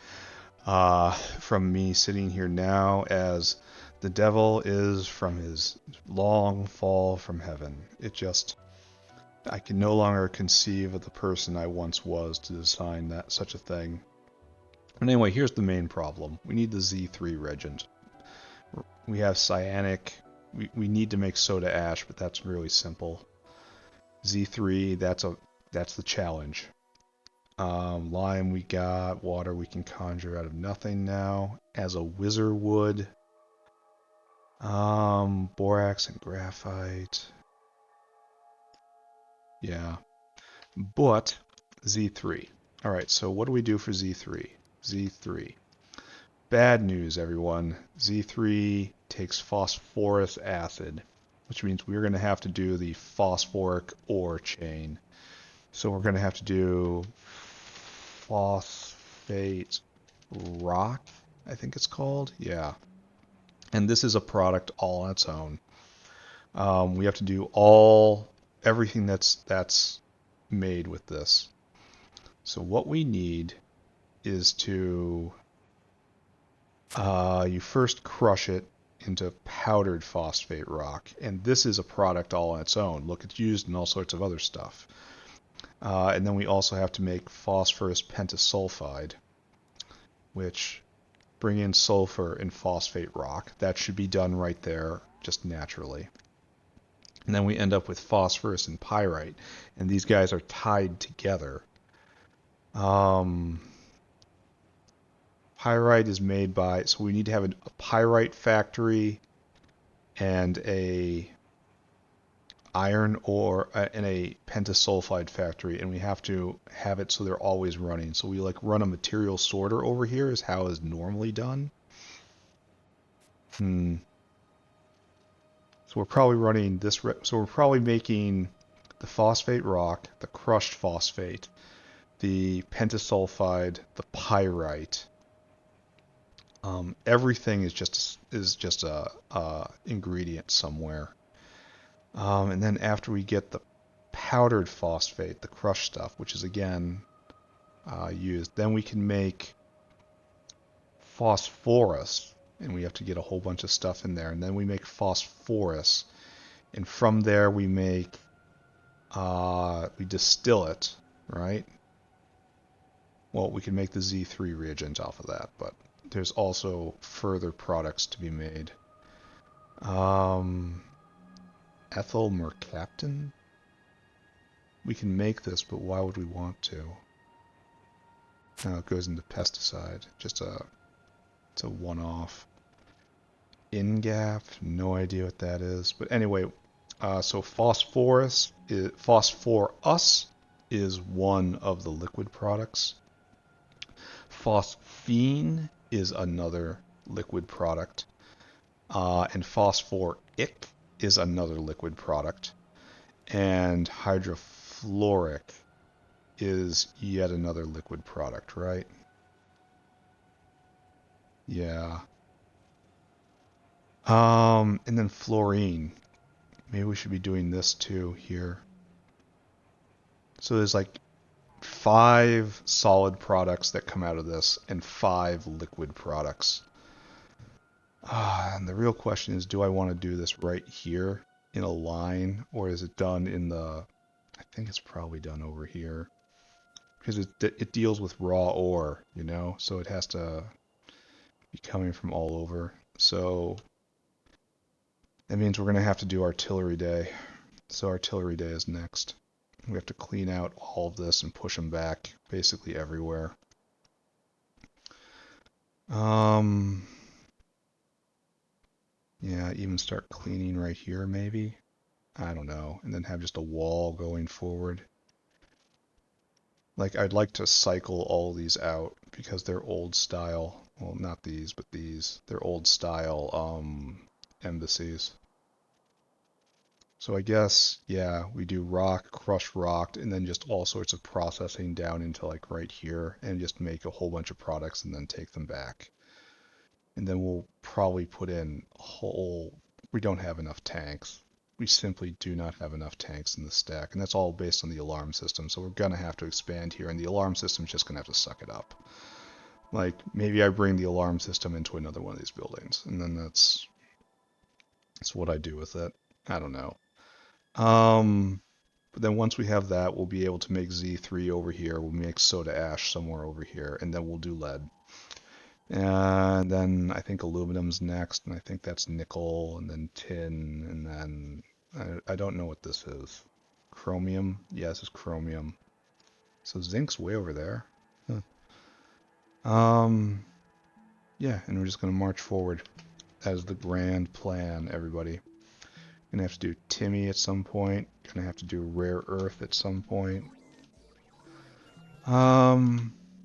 from me sitting here now as the devil is from his long fall from heaven. It just, I can no longer conceive of the person I once was to design that such a thing. But anyway, here's the main problem. We need the Z3 regent. We have cyanic. We need to make soda ash, but that's really simple. Z3, that's the challenge. Lime we got. Water we can conjure out of nothing now. As a wizard would. Borax and graphite. Yeah. But Z3. Alright, so what do we do for Z3? Z3. Bad news, everyone. Z3 takes phosphorus acid, which means we're going to have to do the phosphoric ore chain. So we're going to have to do phosphate rock, I think it's called. Yeah. And this is a product all on its own. We have to do everything that's made with this. So what we need is to you first crush it into powdered phosphate rock, and this is a product all on its own. Look, it's used in all sorts of other stuff. And then we also have to make phosphorus pentasulfide, which bring in sulfur and phosphate rock. That should be done right there, just naturally. And then we end up with phosphorus and pyrite, and these guys are tied together. Pyrite is made by, so we need to have a pyrite factory and a iron ore and a pentasulfide factory, and we have to have it so they're always running. So we like run a material sorter over here is how it's normally done. So we're probably running this, so we're probably making the phosphate rock, the crushed phosphate, the pentasulfide, the pyrite. Everything is just a ingredient somewhere. And then after we get the powdered phosphate, the crushed stuff, which is again used, then we can make phosphorus, and we have to get a whole bunch of stuff in there, and then we make phosphorus, and from there we make we distill it, right? Well, we can make the Z3 reagent off of that, but there's also further products to be made. Ethyl mercaptan? We can make this, but why would we want to? No, it goes into pesticide. It's a one-off. Ingap, no idea what that is. But anyway, so phosphorus is one of the liquid products. Phosphine is another liquid product. And phosphoric is another liquid product. And hydrofluoric is yet another liquid product, right? Yeah. And then fluorine. Maybe we should be doing this too here. So there's like 5 solid products that come out of this and 5 liquid products. And the real question is, do I want to do this right here in a line, or is it done in the... I think it's probably done over here. Because it deals with raw ore, you know? So it has to be coming from all over. So that means we're going to have to do artillery day. So artillery day is next. We have to clean out all of this and push them back basically everywhere. Yeah, even start cleaning right here maybe. I don't know. And then have just a wall going forward. Like, I'd like to cycle all these out because they're old style. Well, not these, but these. They're old style embassies. So I guess, yeah, we do rock, crushed rock, and then just all sorts of processing down into like right here and just make a whole bunch of products and then take them back. And then we'll probably put in a whole... We don't have enough tanks. We simply do not have enough tanks in the stack, and that's all based on the alarm system, so we're going to have to expand here, and the alarm system's just going to have to suck it up. Like, maybe I bring the alarm system into another one of these buildings, and then that's what I do with it. I don't know. But then once we have that, we'll be able to make Z3 over here, we'll make soda ash somewhere over here, and then we'll do lead. And then I think aluminum's next, and I think that's nickel, and then tin, and then I don't know what this is. Chromium? Yeah, this is chromium. So zinc's way over there. Huh. Yeah, and we're just gonna march forward as the grand plan, everybody. Gonna have to do Timmy at some point. Gonna have to do rare earth at some point.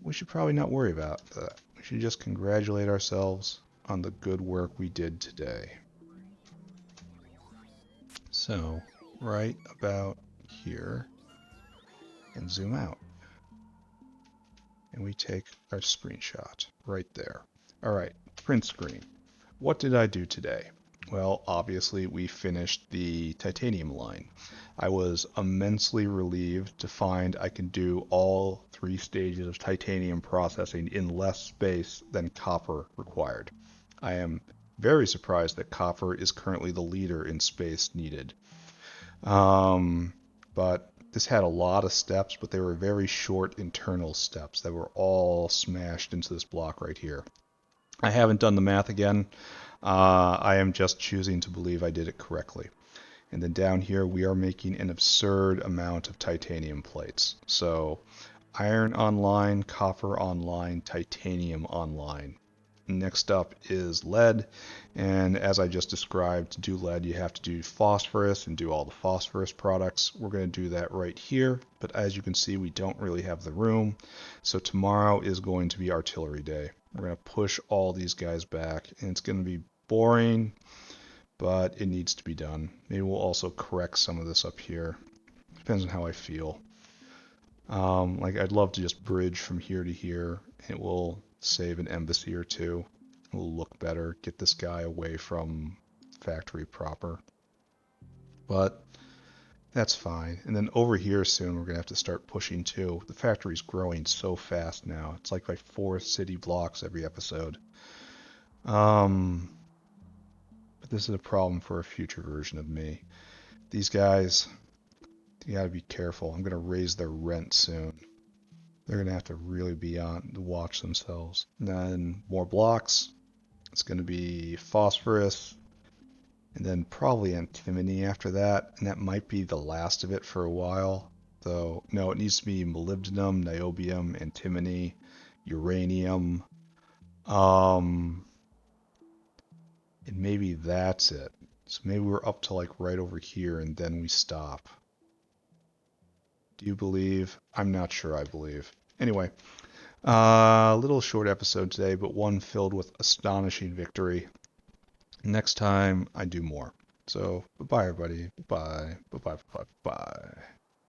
We should probably not worry about that. We should just congratulate ourselves on the good work we did today. So, right about here, and zoom out. And we take our screenshot right there. Alright, print screen. What did I do today? Well, obviously we finished the titanium line. I was immensely relieved to find I can do all 3 stages of titanium processing in less space than copper required. I am very surprised that copper is currently the leader in space needed. But this had a lot of steps, but they were very short internal steps that were all smashed into this block right here. I haven't done the math again. I am just choosing to believe I did it correctly. And then down here we are making an absurd amount of titanium plates. So iron online, copper online, titanium online. Next up is lead, and as I just described, to do lead you have to do phosphorus and do all the phosphorus products. We're going to do that right here, but as you can see we don't really have the room, so tomorrow is going to be artillery day. We're going to push all these guys back, and it's going to be boring, but it needs to be done. Maybe we'll also correct some of this up here. Depends on how I feel. Like I'd love to just bridge from here to here. It will save an embassy or two. It will look better. Get this guy away from factory proper. But that's fine. And then over here soon we're gonna have to start pushing too. The factory's growing so fast now. It's like 4 city blocks every episode. But this is a problem for a future version of me. These guys, you gotta be careful. I'm gonna raise their rent soon. They're going to have to really be on to watch themselves. And then more blocks. It's going to be phosphorus. And then probably antimony after that. And that might be the last of it for a while. Though, no, it needs to be molybdenum, niobium, antimony, uranium. And maybe that's it. So maybe we're up to like right over here and then we stop. Do you believe? I'm not sure I believe. Anyway, a little short episode today, but one filled with astonishing victory. Next time, I do more. So, bye-bye, everybody. Bye. Bye-bye, bye-bye.